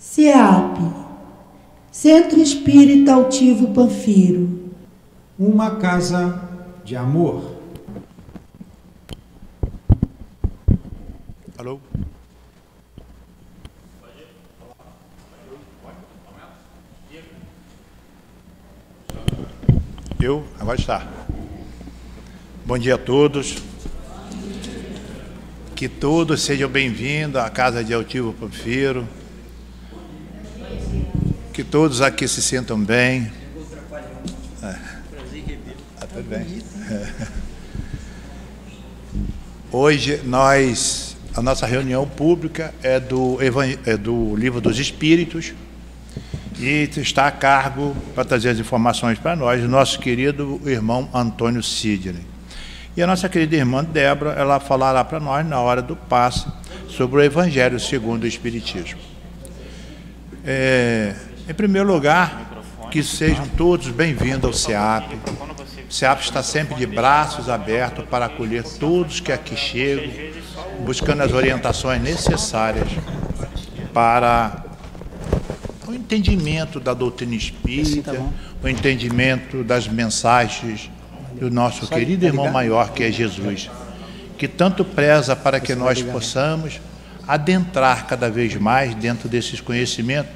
CEAP, Centro Espírita Altivo Panfiro. Uma casa de amor. Alô? Agora está. Bom dia a todos. Que todos sejam bem-vindos à Casa de Altivo Panfiro. Que todos aqui se sintam bem. Tudo bem. Hoje a nossa reunião pública é do Livro dos Espíritos e está a cargo, para trazer as informações para nós, o nosso querido irmão Antônio Sidney. E a nossa querida irmã Débora, ela falará para nós, na hora do passe, sobre o Evangelho segundo o Espiritismo. Em primeiro lugar, que sejam todos bem-vindos ao CEAP. O CEAP está sempre de braços abertos para acolher todos que aqui chegam, buscando as orientações necessárias para o entendimento da doutrina espírita, o entendimento das mensagens do nosso querido irmão maior, que é Jesus, que tanto preza para que nós possamos adentrar cada vez mais dentro desses conhecimentos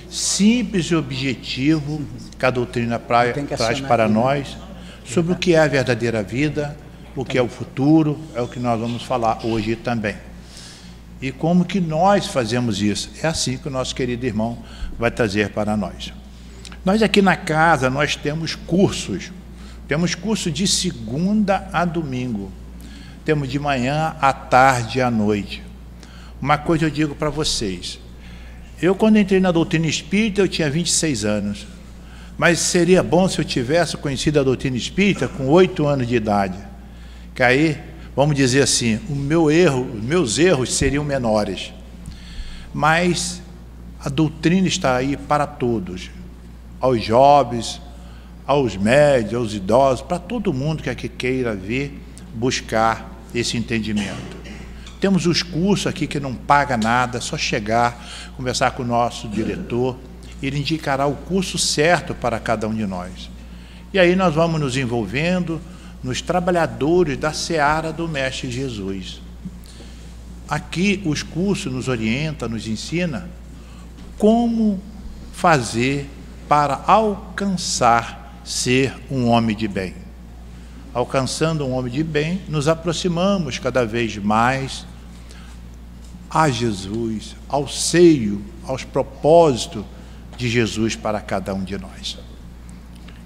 simples e objetivo que a doutrina traz para nós, sobre o que é a verdadeira vida, o que é o futuro, é o que nós vamos falar hoje também. E como que nós fazemos isso? É assim que o nosso querido irmão vai trazer para nós. Nós aqui na casa, nós temos cursos de segunda a domingo, temos de manhã, à tarde e à noite. Uma coisa eu digo para vocês, eu quando entrei na doutrina espírita eu tinha 26 anos, mas seria bom se eu tivesse conhecido a doutrina espírita com 8 anos de idade, que aí, vamos dizer assim, os meus erros seriam menores. Mas a doutrina está aí para todos, aos jovens, aos médios, aos idosos, para todo mundo que aqui queira vir buscar esse entendimento. Temos os cursos aqui que não paga nada, é só chegar, conversar com o nosso diretor, ele indicará o curso certo para cada um de nós. E aí nós vamos nos envolvendo nos trabalhadores da seara do Mestre Jesus. Aqui os cursos nos orientam, nos ensinam como fazer para alcançar ser um homem de bem. Alcançando um homem de bem, nos aproximamos cada vez mais a Jesus, ao seio, aos propósitos de Jesus para cada um de nós.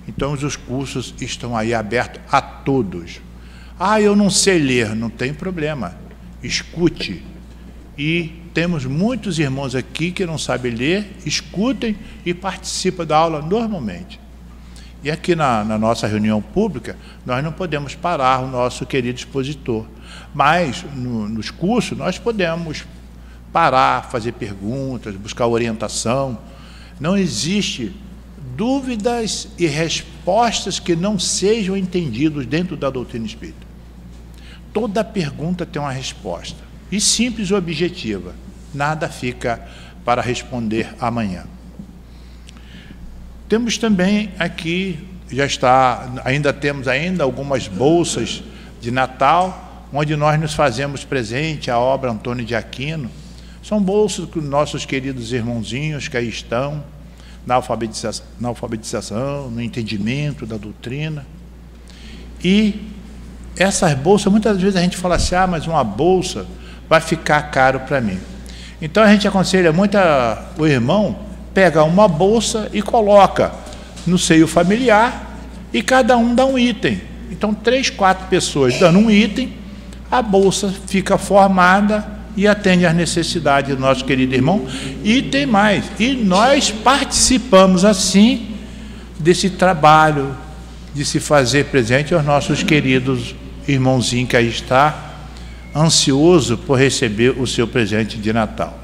Então os cursos estão aí abertos a todos. Eu não sei ler, não tem problema, escute. E temos muitos irmãos aqui que não sabem ler, escutem e participam da aula normalmente. E aqui na nossa reunião pública, nós não podemos parar o nosso querido expositor, mas nos cursos nós podemos parar, fazer perguntas, buscar orientação. Não existe dúvidas e respostas que não sejam entendidos dentro da doutrina espírita. Toda pergunta tem uma resposta, e simples e objetiva, nada fica para responder amanhã. Temos também aqui, ainda temos algumas bolsas de Natal, onde nós nos fazemos presente a obra Antônio de Aquino. São bolsas que nossos queridos irmãozinhos que aí estão, na alfabetização, no entendimento da doutrina. E essas bolsas, muitas vezes a gente fala assim, mas uma bolsa vai ficar caro para mim. Então a gente aconselha muito o irmão pegar uma bolsa e coloca no seio familiar e cada um dá um item. Então 3, 4 pessoas dando um item, a bolsa fica formada e atende às necessidades do nosso querido irmão. E tem mais, e nós participamos assim desse trabalho de se fazer presente aos nossos queridos irmãozinhos que aí está, ansioso por receber o seu presente de Natal.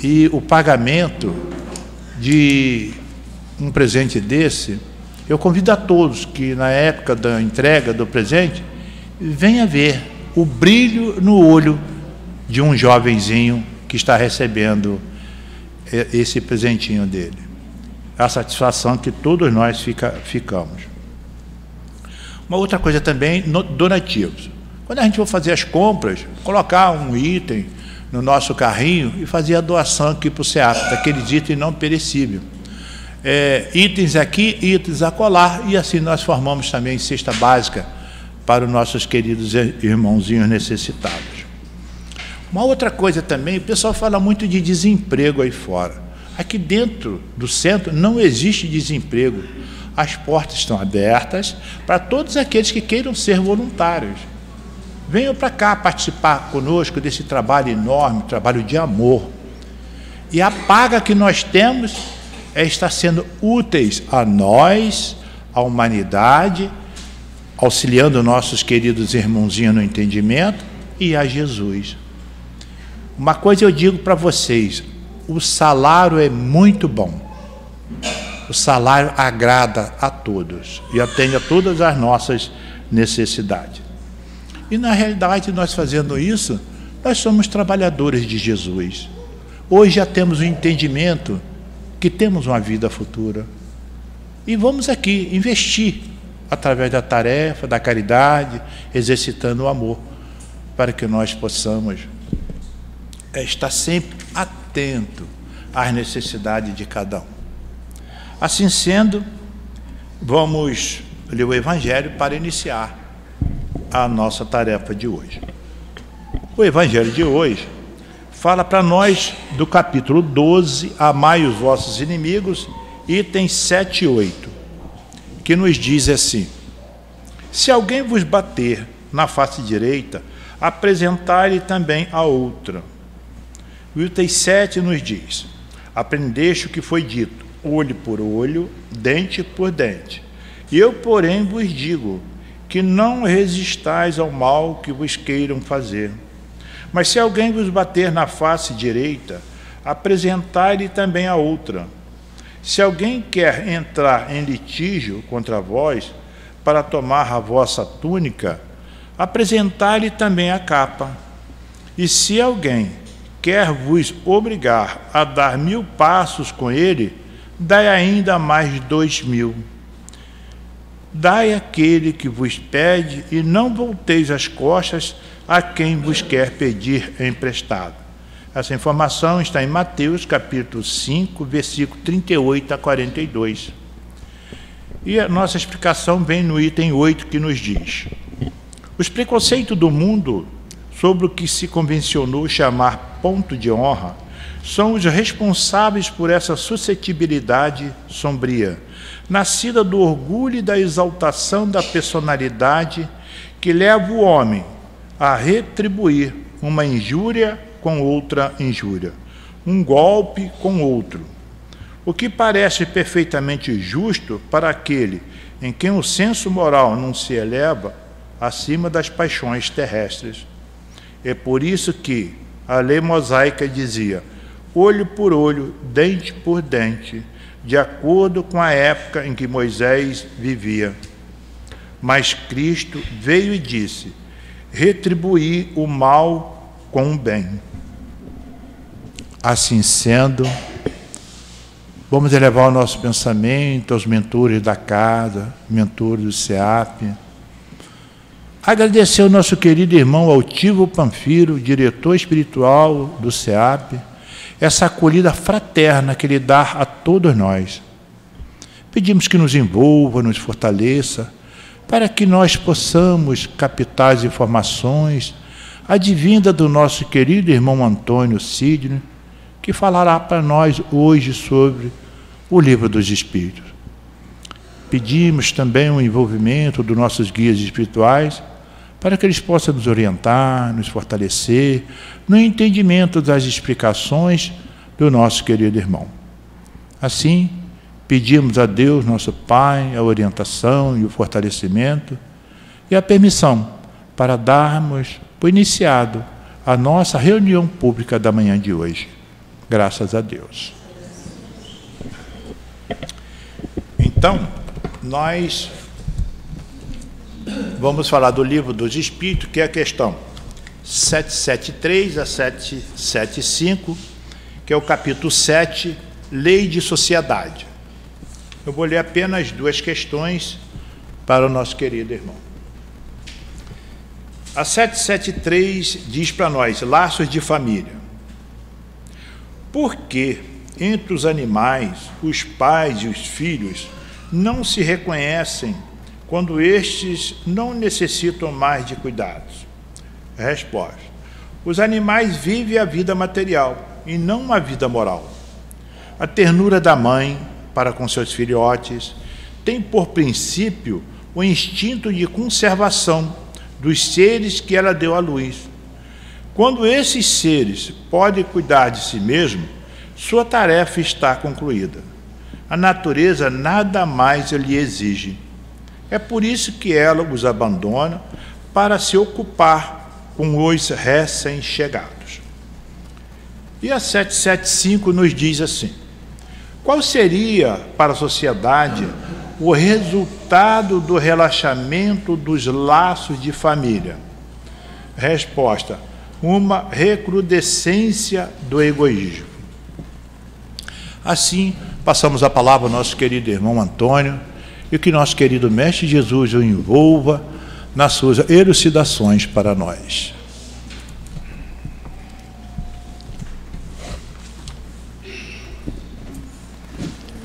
E o pagamento de um presente desse, eu convido a todos que na época da entrega do presente, venha ver o brilho no olho de um jovenzinho que está recebendo esse presentinho dele. A satisfação que todos nós ficamos. Uma outra coisa também, donativos. Quando a gente for fazer as compras, colocar um item no nosso carrinho e fazer a doação aqui para o SEAP, daqueles itens não perecíveis. Itens aqui, itens acolá, e assim nós formamos também cesta básica para os nossos queridos irmãozinhos necessitados. Uma outra coisa também, o pessoal fala muito de desemprego aí fora. Aqui dentro do centro não existe desemprego. As portas estão abertas para todos aqueles que queiram ser voluntários. Venham para cá participar conosco desse trabalho enorme, trabalho de amor. E a paga que nós temos é estar sendo úteis a nós, à humanidade, auxiliando nossos queridos irmãozinhos no entendimento e a Jesus. Uma coisa eu digo para vocês, o salário é muito bom. O salário agrada a todos e atende a todas as nossas necessidades. E na realidade, nós fazendo isso, nós somos trabalhadores de Jesus. Hoje já temos o entendimento que temos uma vida futura. E vamos aqui investir através da tarefa, da caridade, exercitando o amor, para que nós possamos estar sempre atento às necessidades de cada um. Assim sendo, vamos ler o Evangelho para iniciar a nossa tarefa de hoje. O Evangelho de hoje fala para nós do capítulo 12, amai os vossos inimigos, itens 7 e 8, que nos diz assim: se alguém vos bater na face direita, apresentai-lhe também a outra. O item 7 nos diz: aprendeste o que foi dito, olho por olho, dente por dente. E eu, porém, vos digo que não resistais ao mal que vos queiram fazer. Mas se alguém vos bater na face direita, apresentai-lhe também a outra. Se alguém quer entrar em litígio contra vós, para tomar a vossa túnica, apresentai-lhe também a capa. E se alguém quer vos obrigar a dar 1000 passos com ele, dai ainda mais 2000. Dai àquele que vos pede, e não volteis as costas a quem vos quer pedir emprestado. Essa informação está em Mateus, capítulo 5, versículo 38 a 42. E a nossa explicação vem no item 8, que nos diz: os preconceitos do mundo sobre o que se convencionou chamar ponto de honra são os responsáveis por essa suscetibilidade sombria, nascida do orgulho e da exaltação da personalidade, que leva o homem a retribuir uma injúria com outra injúria, um golpe com outro, o que parece perfeitamente justo para aquele em quem o senso moral não se eleva acima das paixões terrestres. É por isso que a lei mosaica dizia: olho por olho, dente por dente, de acordo com a época em que Moisés vivia. Mas Cristo veio e disse: retribuir o mal com o bem. Assim sendo, vamos elevar o nosso pensamento aos mentores da casa, mentores do SEAP. Agradecer ao nosso querido irmão Altivo Panfiro, diretor espiritual do SEAP, essa acolhida fraterna que ele dá a todos nós. Pedimos que nos envolva, nos fortaleça, para que nós possamos captar as informações advinda do nosso querido irmão Antônio Sidney, que falará para nós hoje sobre o Livro dos Espíritos. Pedimos também o envolvimento dos nossos guias espirituais, para que eles possam nos orientar, nos fortalecer no entendimento das explicações do nosso querido irmão. Assim, pedimos a Deus, nosso Pai, a orientação e o fortalecimento e a permissão para darmos por iniciado a nossa reunião pública da manhã de hoje. Graças a Deus. Então, nós vamos falar do Livro dos Espíritos, que é a questão 773 a 775, que é o capítulo 7, Lei de Sociedade. Eu vou ler apenas 2 questões para o nosso querido irmão. A 773 diz para nós, laços de família. Por que entre os animais, os pais e os filhos não se reconhecem quando estes não necessitam mais de cuidados? Resposta: os animais vivem a vida material e não a vida moral. A ternura da mãe para com seus filhotes tem por princípio o instinto de conservação dos seres que ela deu à luz. Quando esses seres podem cuidar de si mesmos, sua tarefa está concluída. A natureza nada mais lhe exige. É por isso que ela os abandona para se ocupar com os recém-chegados. E a 775 nos diz assim: qual seria para a sociedade o resultado do relaxamento dos laços de família? Resposta: uma recrudescência do egoísmo. Assim, passamos a palavra ao nosso querido irmão Antônio, e que nosso querido Mestre Jesus o envolva nas suas elucidações para nós.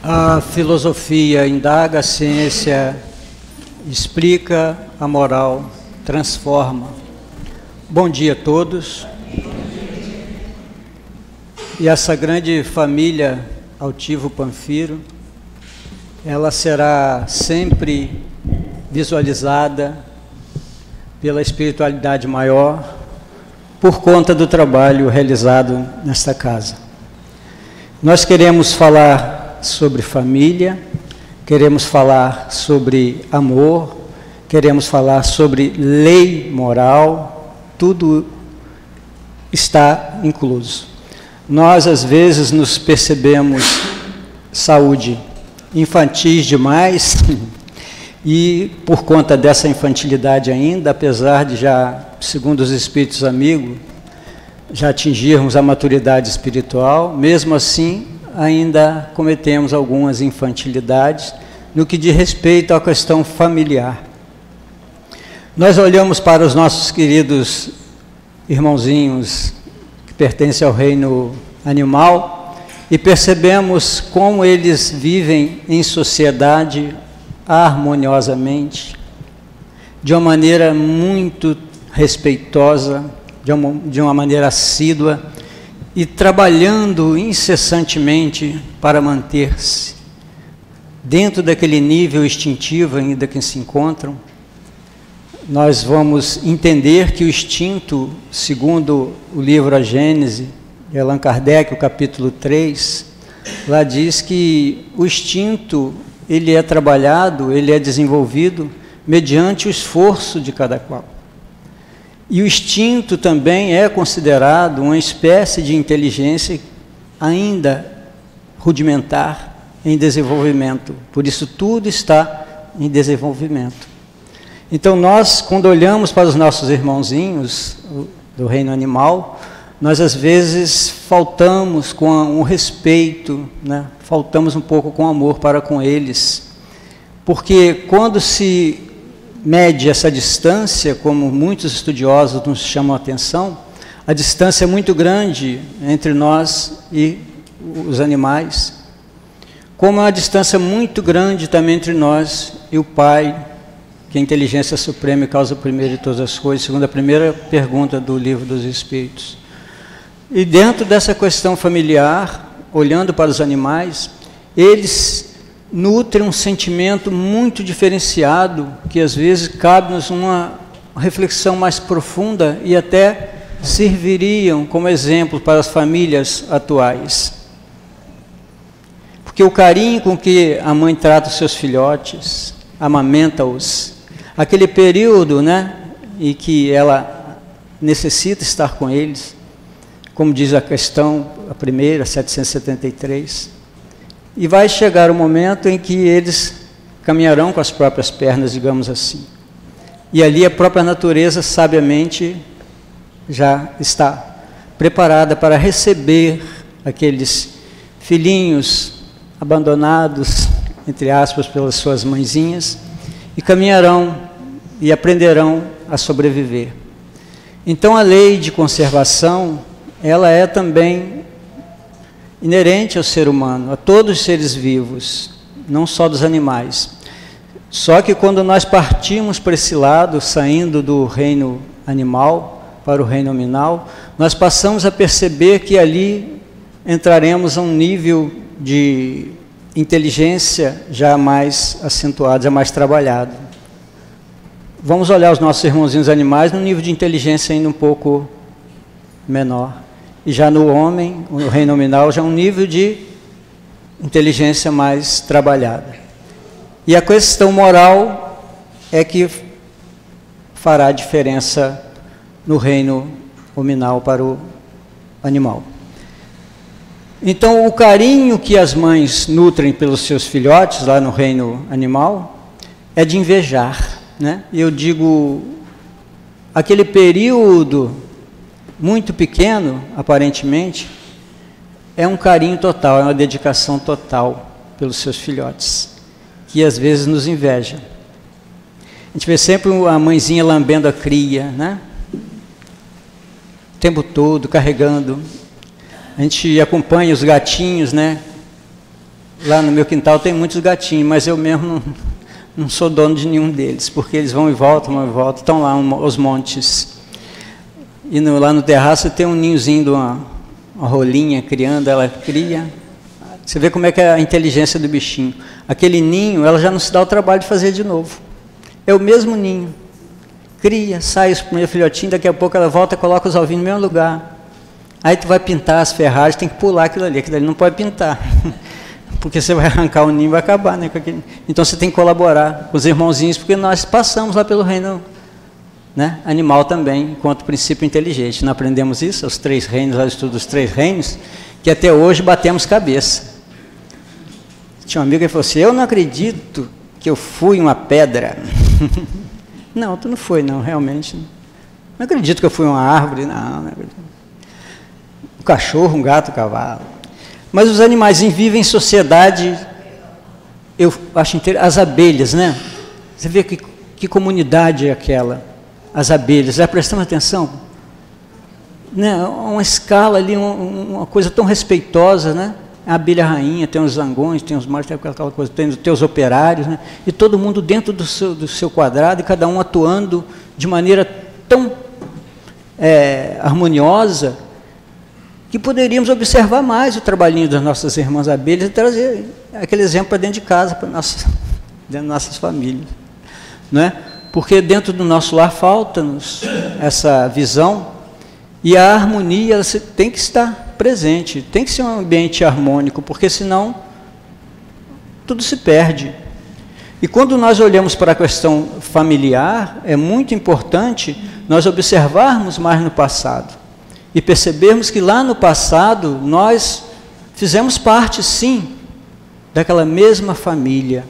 A filosofia indaga, a ciência explica, a moral transforma. Bom dia a todos. E essa grande família Altivo Panfiro, ela será sempre visualizada pela espiritualidade maior por conta do trabalho realizado nesta casa. Nós queremos falar sobre família, queremos falar sobre amor, queremos falar sobre lei moral, tudo está incluso. Nós, às vezes, nos percebemos saúde infantis demais e, por conta dessa infantilidade ainda, apesar de já, segundo os espíritos amigos, já atingirmos a maturidade espiritual, mesmo assim, ainda cometemos algumas infantilidades no que diz respeito à questão familiar. Nós olhamos para os nossos queridos irmãozinhos que pertencem ao reino animal e percebemos como eles vivem em sociedade harmoniosamente, de uma maneira muito respeitosa, de uma maneira assídua e trabalhando incessantemente para manter-se dentro daquele nível instintivo ainda que se encontram. Nós vamos entender que o instinto, segundo o livro A Gênese, de Allan Kardec, o capítulo 3, lá diz que o instinto, ele é trabalhado, ele é desenvolvido mediante o esforço de cada qual. E o instinto também é considerado uma espécie de inteligência ainda rudimentar, em desenvolvimento. Por isso, tudo está em desenvolvimento. Então, nós, quando olhamos para os nossos irmãozinhos do reino animal, nós, às vezes, faltamos com um respeito, né? Faltamos um pouco com amor para com eles. Porque quando se mede essa distância, como muitos estudiosos nos chamam a atenção, a distância é muito grande entre nós e os animais, como é uma distância muito grande também entre nós e o Pai, que é a inteligência suprema e causa primeira de todas as coisas, segundo a primeira pergunta do Livro dos Espíritos. E dentro dessa questão familiar, olhando para os animais, eles nutrem um sentimento muito diferenciado, que às vezes cabe-nos uma reflexão mais profunda e até serviriam como exemplo para as famílias atuais. Porque o carinho com que a mãe trata os seus filhotes, amamenta-os, aquele período, né, em que ela necessita estar com eles, como diz a questão, a primeira, 773, e vai chegar o momento em que eles caminharão com as próprias pernas, digamos assim. E ali a própria natureza, sabiamente, já está preparada para receber aqueles filhinhos abandonados, entre aspas, pelas suas mãezinhas, e caminharão e aprenderão a sobreviver. Então a lei de conservação, ela é também inerente ao ser humano, a todos os seres vivos, não só dos animais. Só que quando nós partimos para esse lado, saindo do reino animal para o reino nominal, nós passamos a perceber que ali entraremos a um nível de inteligência já mais acentuado, já mais trabalhado. Vamos olhar os nossos irmãozinhos animais num nível de inteligência ainda um pouco menor. E já no homem, no reino nominal, já um nível de inteligência mais trabalhada. E a questão moral é que fará a diferença no reino nominal para o animal. Então, o carinho que as mães nutrem pelos seus filhotes lá no reino animal é de invejar, né? Eu digo, aquele período muito pequeno, aparentemente, é um carinho total, é uma dedicação total pelos seus filhotes, que às vezes nos inveja. A gente vê sempre a mãezinha lambendo a cria, né? O tempo todo, carregando. A gente acompanha os gatinhos, né? Lá no meu quintal tem muitos gatinhos, mas eu mesmo não sou dono de nenhum deles, porque eles vão e voltam, estão lá os montes. E lá no terraço tem um ninhozinho de uma rolinha criando, ela cria. Você vê como é que é a inteligência do bichinho. Aquele ninho, ela já não se dá o trabalho de fazer de novo. É o mesmo ninho. Cria, sai os primeiros filhotinhos, daqui a pouco ela volta e coloca os ovinhos no mesmo lugar. Aí tu vai pintar as ferragens, tem que pular aquilo ali não pode pintar. Porque você vai arrancar o ninho e vai acabar, né? Então você tem que colaborar com os irmãozinhos, porque nós passamos lá pelo reino, né, animal também, enquanto princípio inteligente. Não aprendemos isso? Os 3 reinos, lá estudo dos 3 reinos, que até hoje batemos cabeça. Tinha um amigo que falou assim, eu não acredito que eu fui uma pedra. Não, tu não foi, não, realmente. Não acredito que eu fui uma árvore, não acredito. Um cachorro, um gato, um cavalo. Mas os animais vivem em sociedade, eu acho interessante, as abelhas, né? Você vê que comunidade é aquela, as abelhas, já prestando atenção? Né? Uma escala ali, uma coisa tão respeitosa, né? A abelha rainha, tem os zangões, tem os machos, tem aquela coisa, tem os operários, né? E todo mundo dentro do seu quadrado, e cada um atuando de maneira tão harmoniosa, que poderíamos observar mais o trabalhinho das nossas irmãs abelhas e trazer aquele exemplo para dentro de casa, para dentro das nossas famílias. Não é? Porque dentro do nosso lar falta-nos essa visão, e a harmonia ela tem que estar presente, tem que ser um ambiente harmônico, porque senão tudo se perde. E quando nós olhamos para a questão familiar, é muito importante nós observarmos mais no passado e percebermos que lá no passado nós fizemos parte, sim, daquela mesma família,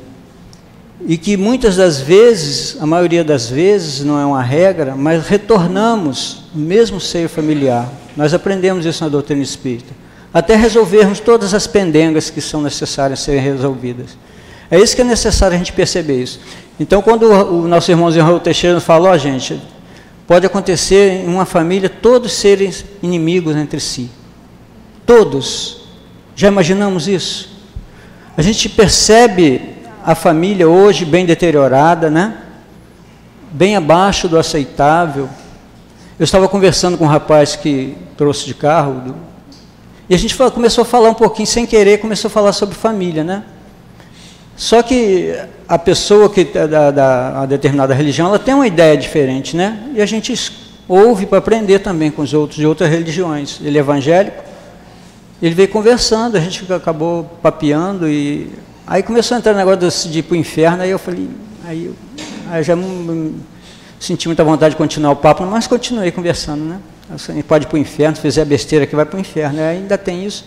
e que muitas das vezes, a maioria das vezes, não é uma regra, mas retornamos no mesmo seio familiar. Nós aprendemos isso na doutrina espírita, até resolvermos todas as pendengas que são necessárias serem resolvidas. É isso que é necessário a gente perceber isso. Então, quando o nosso irmãozinho Raul Teixeira falou, gente, pode acontecer em uma família todos serem inimigos entre si. Todos. Já imaginamos isso? A gente percebe a família hoje bem deteriorada, né? Bem abaixo do aceitável. Eu estava conversando com um rapaz que trouxe de carro, e a gente começou a falar um pouquinho, sem querer, começou a falar sobre família, né? Só que a pessoa que da determinada religião, ela tem uma ideia diferente, né? E a gente ouve para aprender também com os outros de outras religiões. Ele é evangélico, ele veio conversando, a gente acabou papeando, e aí começou a entrar no negócio de ir para o inferno, aí eu falei, aí eu já não senti muita vontade de continuar o papo, mas continuei conversando, né? Você pode ir para o inferno, se fizer besteira aqui, vai para o inferno, ainda tem isso,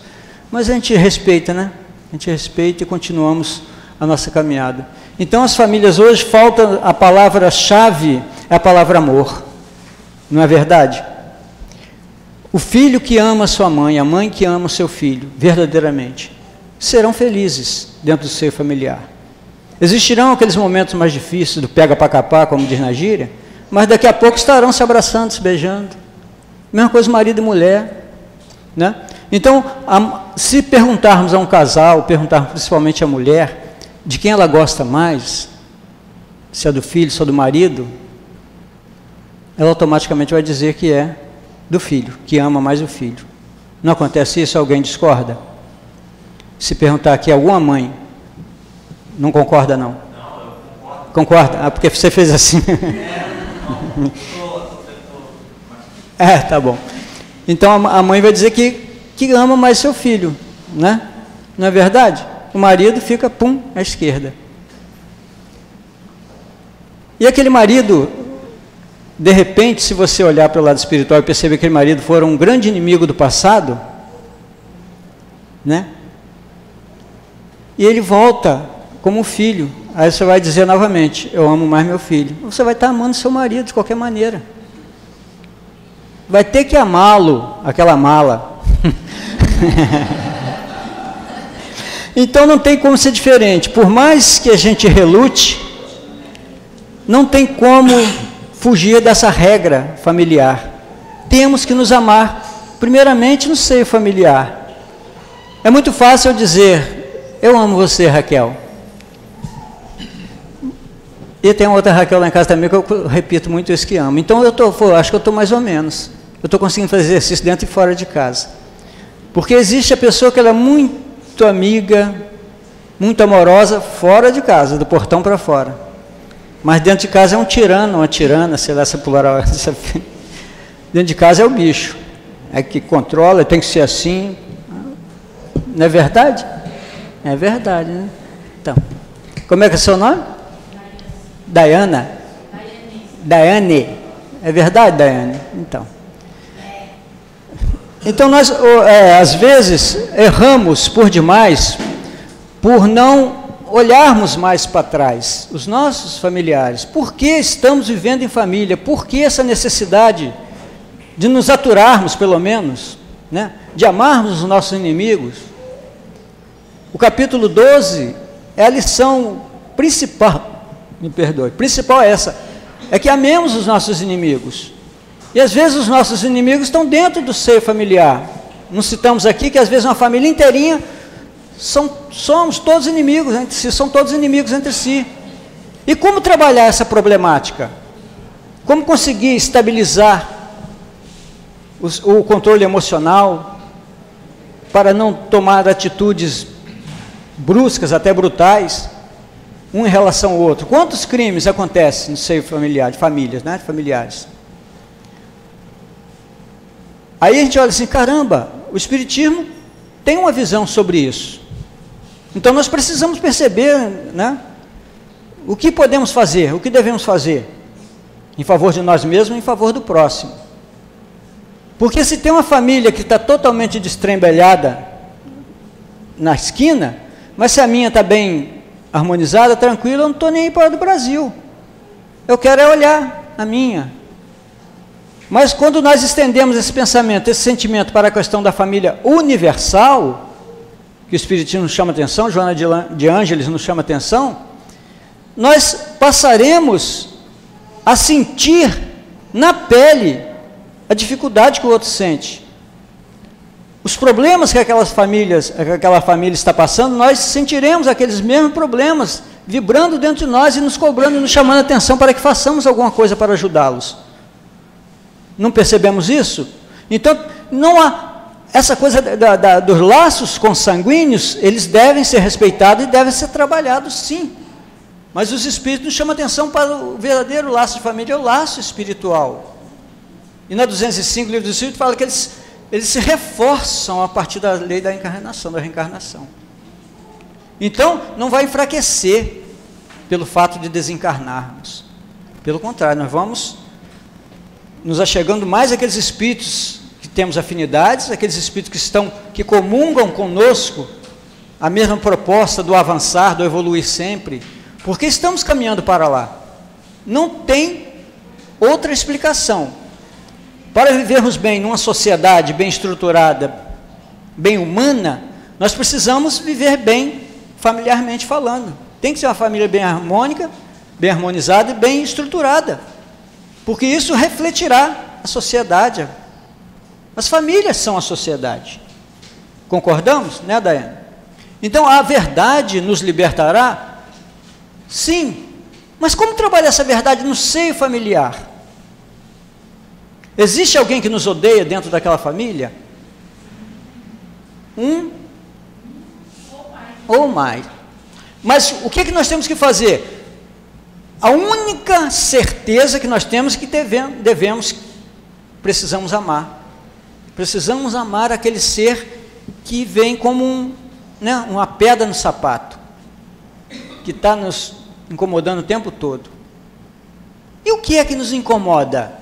mas a gente respeita, né? A gente respeita e continuamos a nossa caminhada. Então, as famílias hoje, falta a palavra-chave, é a palavra amor. Não é verdade? O filho que ama sua mãe, a mãe que ama o seu filho, verdadeiramente, serão felizes dentro do seio familiar. Existirão aqueles momentos mais difíceis do pega para capar, como diz na gíria, mas daqui a pouco estarão se abraçando, se beijando. Mesma coisa marido e mulher, né? Então, se perguntarmos a um casal, perguntarmos principalmente à mulher, de quem ela gosta mais, se é do filho, se é do marido, ela automaticamente vai dizer que é do filho, que ama mais o filho. Não acontece isso? Alguém discorda? Se perguntar aqui alguma mãe, não concorda não? Não, eu concordo. Concorda? Ah, porque você fez assim. Tá bom. Então a mãe vai dizer que ama mais seu filho, né? Não é verdade? O marido fica, pum, à esquerda. E aquele marido, de repente, se você olhar para o lado espiritual e perceber que aquele marido for um grande inimigo do passado, né? E ele volta como filho. Aí você vai dizer novamente, eu amo mais meu filho. Você vai estar amando seu marido de qualquer maneira. Vai ter que amá-lo, aquela mala. Então não tem como ser diferente. Por mais que a gente relute, não tem como fugir dessa regra familiar. Temos que nos amar, primeiramente no seio familiar. É muito fácil eu dizer, eu amo você, Raquel. E tem outra Raquel lá em casa também que eu repito muito isso que amo. Então acho que eu estou mais ou menos. Eu estou conseguindo fazer exercício dentro e fora de casa. Porque existe a pessoa que ela é muito amiga, muito amorosa, fora de casa, do portão para fora. Mas dentro de casa é um tirano, uma tirana, sei lá, essa plural. Dentro de casa é o bicho. É que controla, tem que ser assim. Não é verdade? É verdade, né? Então, como é que é o seu nome? Daiane. Daiane. É verdade, Daiane? Então nós, às vezes, erramos por demais, por não olharmos mais para trás, os nossos familiares. Por que estamos vivendo em família? Por que essa necessidade de nos aturarmos, pelo menos, né? De amarmos os nossos inimigos? O capítulo 12 é a lição principal, me perdoe, principal é essa, é que amemos os nossos inimigos. E às vezes os nossos inimigos estão dentro do seio familiar. Não citamos aqui que às vezes uma família inteirinha somos todos inimigos entre si, são todos inimigos entre si. E como trabalhar essa problemática? Como conseguir estabilizar o controle emocional para não tomar atitudes bruscas, até brutais, um em relação ao outro? Quantos crimes acontecem no seio familiar, de famílias, né? De familiares? Aí a gente olha assim, caramba, o Espiritismo tem uma visão sobre isso. Então nós precisamos perceber, né, o que podemos fazer, o que devemos fazer, em favor de nós mesmos e em favor do próximo. Porque se tem uma família que está totalmente destrembelhada na esquina, mas se a minha está bem harmonizada, tranquila, eu não estou nem aí para o do Brasil. Eu quero é olhar a minha. Mas quando nós estendemos esse pensamento, esse sentimento para a questão da família universal, que o Espiritismo nos chama atenção, Joana de Ângeles nos chama atenção, nós passaremos a sentir na pele a dificuldade que o outro sente. Os problemas que aquela família está passando, nós sentiremos aqueles mesmos problemas vibrando dentro de nós e nos cobrando, nos chamando a atenção para que façamos alguma coisa para ajudá-los. Não percebemos isso? Então, não há essa coisa dos laços consanguíneos, eles devem ser respeitados e devem ser trabalhados, sim. Mas os Espíritos nos chamam atenção para o verdadeiro laço de família, é o laço espiritual. E na 205, livro do Espírito, fala que eles se reforçam a partir da lei da encarnação, da reencarnação. Então, não vai enfraquecer pelo fato de desencarnarmos. Pelo contrário, nós vamos nos achegando mais àqueles espíritos que temos afinidades, aqueles espíritos que comungam conosco a mesma proposta do avançar, do evoluir sempre, porque estamos caminhando para lá. Não tem outra explicação. para vivermos bem numa sociedade bem estruturada, bem humana, nós precisamos viver bem, familiarmente falando. Tem que ser uma família bem harmônica, bem harmonizada e bem estruturada, porque isso refletirá a sociedade. As famílias são a sociedade. Concordamos, né, Daiane? Então, a verdade nos libertará? Sim. Mas como trabalhar essa verdade no seio familiar? Existe alguém que nos odeia dentro daquela família? Um ou mais. Mas o que é que nós temos que fazer? A única certeza que nós temos é que precisamos amar. Precisamos amar aquele ser que vem como uma pedra no sapato, que está nos incomodando o tempo todo. E o que é que nos incomoda?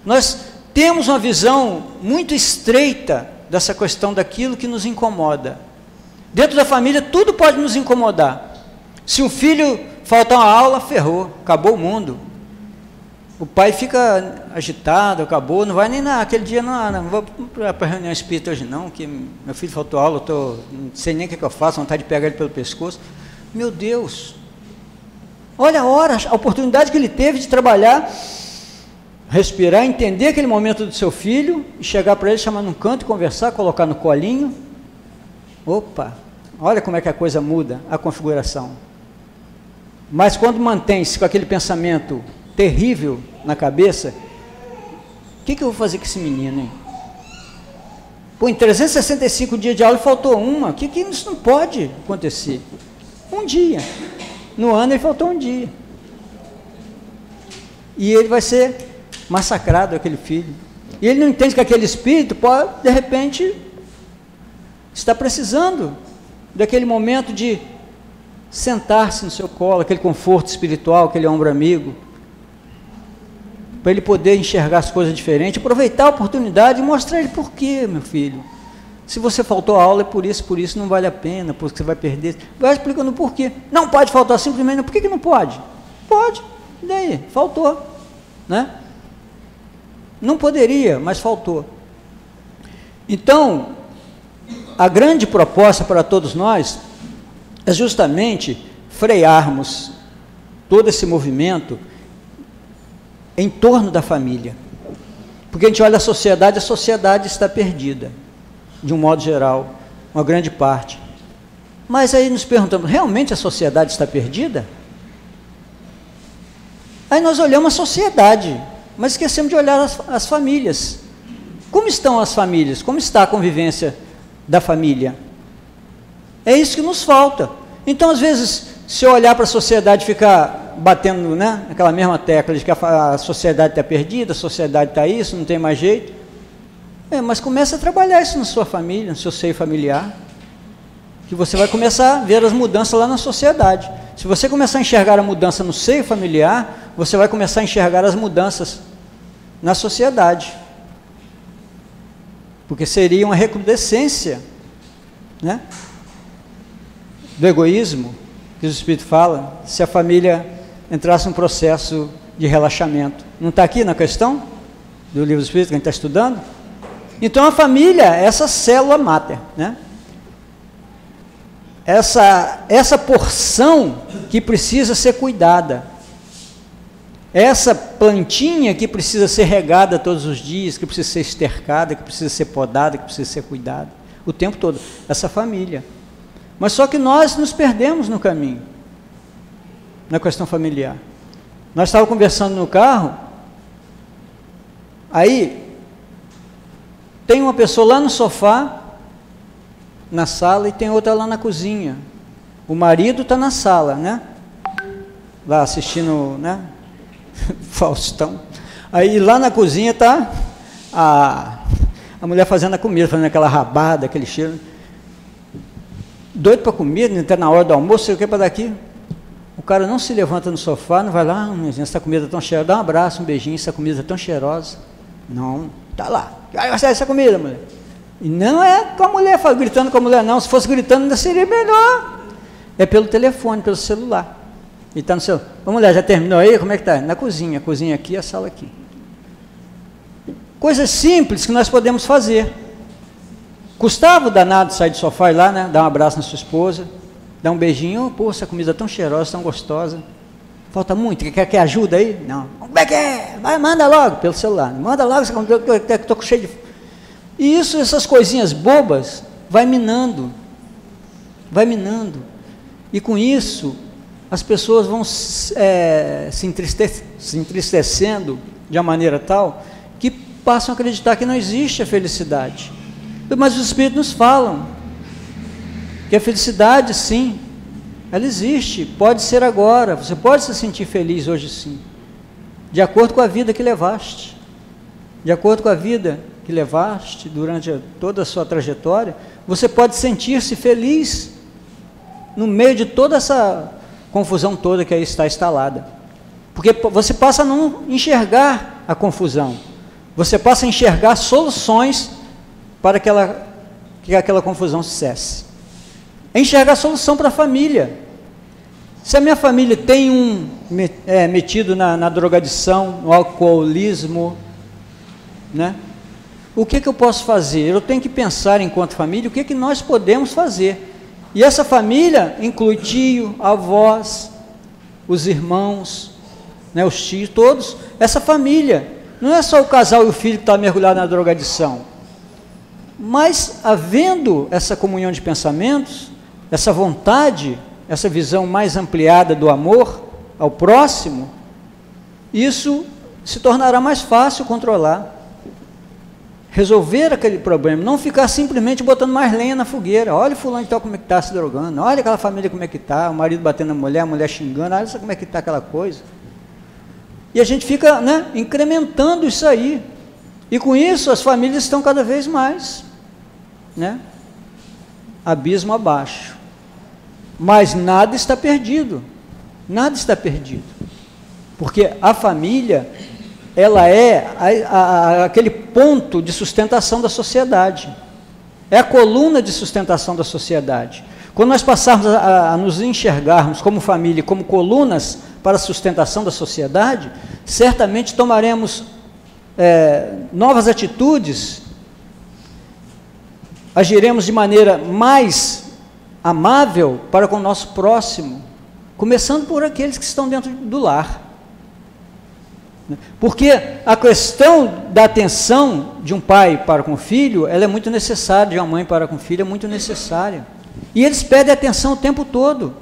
Nós temos uma visão muito estreita dessa questão daquilo que nos incomoda. Dentro da família, tudo pode nos incomodar. Se um filho faltar uma aula, ferrou, acabou o mundo. O pai fica agitado, acabou, não vai nem naquele dia, não vou para a reunião espírita hoje não, que meu filho faltou aula, não sei nem o que eu faço, vontade de pegar ele pelo pescoço. Meu Deus, olha a hora, a oportunidade que ele teve de trabalhar, respirar, entender aquele momento do seu filho, e chegar para ele, chamar num canto e conversar, colocar no colinho. Opa, olha como é que a coisa muda, a configuração. Mas quando mantém-se com aquele pensamento terrível na cabeça, o que eu vou fazer com esse menino, hein? Pô, em 365 dias de aula faltou uma, que isso não pode acontecer? Um dia, no ano ele faltou um dia, e ele vai ser massacrado, aquele filho, e ele não entende que aquele espírito pode, de repente, estar precisando daquele momento de sentar-se no seu colo, aquele conforto espiritual, aquele ombro amigo, para ele poder enxergar as coisas diferentes, aproveitar a oportunidade e mostrar a ele por quê, meu filho. Se você faltou a aula é por isso não vale a pena, porque você vai perder. Vai explicando por quê. Não pode faltar simplesmente, por que não pode? Pode, e daí? Faltou, né? Não poderia, mas faltou. Então, a grande proposta para todos nós é justamente frearmos todo esse movimento em torno da família. Porque a gente olha a sociedade está perdida, de um modo geral, uma grande parte. Mas aí nos perguntamos, realmente a sociedade está perdida? Aí nós olhamos a sociedade, mas esquecemos de olhar as famílias. Como estão as famílias? Como está a convivência da família? É isso que nos falta. Então, às vezes, se eu olhar para a sociedade e ficar batendo, né, aquela mesma tecla de que a sociedade está perdida, a sociedade está isso, não tem mais jeito, mas comece a trabalhar isso na sua família, no seu seio familiar, que você vai começar a ver as mudanças lá na sociedade. Se você começar a enxergar a mudança no seio familiar, você vai começar a enxergar as mudanças na sociedade, porque seria uma recrudescência, né, do egoísmo, que o Espírito fala, se a família entrasse num processo de relaxamento. Não está aqui na questão do livro do Espírito que a gente está estudando? Então a família é essa célula máter, né? Essa porção que precisa ser cuidada, essa plantinha que precisa ser regada todos os dias, que precisa ser estercada, que precisa ser podada, que precisa ser cuidada, o tempo todo, essa família. Mas só que nós nos perdemos no caminho, na questão familiar. Nós estávamos conversando no carro, aí tem uma pessoa lá no sofá, na sala, e tem outra lá na cozinha. O marido está na sala, né? Lá assistindo, né? Faustão. Aí lá na cozinha está a mulher fazendo a comida, fazendo aquela rabada, aquele cheiro. Doido para comida, está na hora do almoço, sei o que para daqui. O cara não se levanta no sofá, não vai lá, essa comida é tão cheirosa, dá um abraço, um beijinho, essa comida é tão cheirosa. Não, está lá. Vai gostar dessa comida, mulher. E não é com a mulher, gritando com a mulher, não. Se fosse gritando, ainda seria melhor. É pelo telefone, pelo celular. E está no celular. Ô mulher, já terminou aí? Como é que está? Na cozinha. A cozinha aqui, a sala aqui. Coisas simples que nós podemos fazer. Custava o danado sair do sofá e ir lá, né? Dar um abraço na sua esposa, dar um beijinho. Oh, pô, essa comida é tão cheirosa, tão gostosa. Falta muito, quer ajuda aí? Não. Como é que é? Vai, manda logo pelo celular. Manda logo, eu estou cheio de... E isso, essas coisinhas bobas, vai minando. Vai minando. E com isso, as pessoas vão se entristecendo de uma maneira tal que passam a acreditar que não existe a felicidade. Mas os Espíritos nos falam que a felicidade, sim, ela existe, pode ser agora, você pode se sentir feliz hoje sim, de acordo com a vida que levaste, de acordo com a vida que levaste durante toda a sua trajetória, você pode sentir-se feliz no meio de toda essa confusão toda que aí está instalada, porque você passa a não enxergar a confusão, você passa a enxergar soluções para que aquela confusão cesse. É enxergar a solução para a família. Se a minha família tem metido na drogadição, no alcoolismo, né? O que eu posso fazer? Eu tenho que pensar enquanto família, o que nós podemos fazer. E essa família inclui tio, avós, os irmãos, né, os tios, todos. Essa família, não é só o casal e o filho que está mergulhado na drogadição. Mas, havendo essa comunhão de pensamentos, essa vontade, essa visão mais ampliada do amor ao próximo, isso se tornará mais fácil controlar, resolver aquele problema, não ficar simplesmente botando mais lenha na fogueira. Olha o fulano de tal como é que está se drogando, olha aquela família como é que está, o marido batendo na mulher, a mulher xingando, olha como é que está aquela coisa. E a gente fica, né, incrementando isso aí, e com isso as famílias estão cada vez mais, né, abismo abaixo. Mas nada está perdido, porque a família, ela é aquele ponto de sustentação da sociedade, é a coluna de sustentação da sociedade. Quando nós passarmos a nos enxergarmos como família, como colunas para a sustentação da sociedade, certamente tomaremos novas atitudes, agiremos de maneira mais amável para com o nosso próximo, começando por aqueles que estão dentro do lar. Porque a questão da atenção de um pai para com o filho, ela é muito necessária, de uma mãe para com o filho é muito necessária. E eles pedem atenção o tempo todo,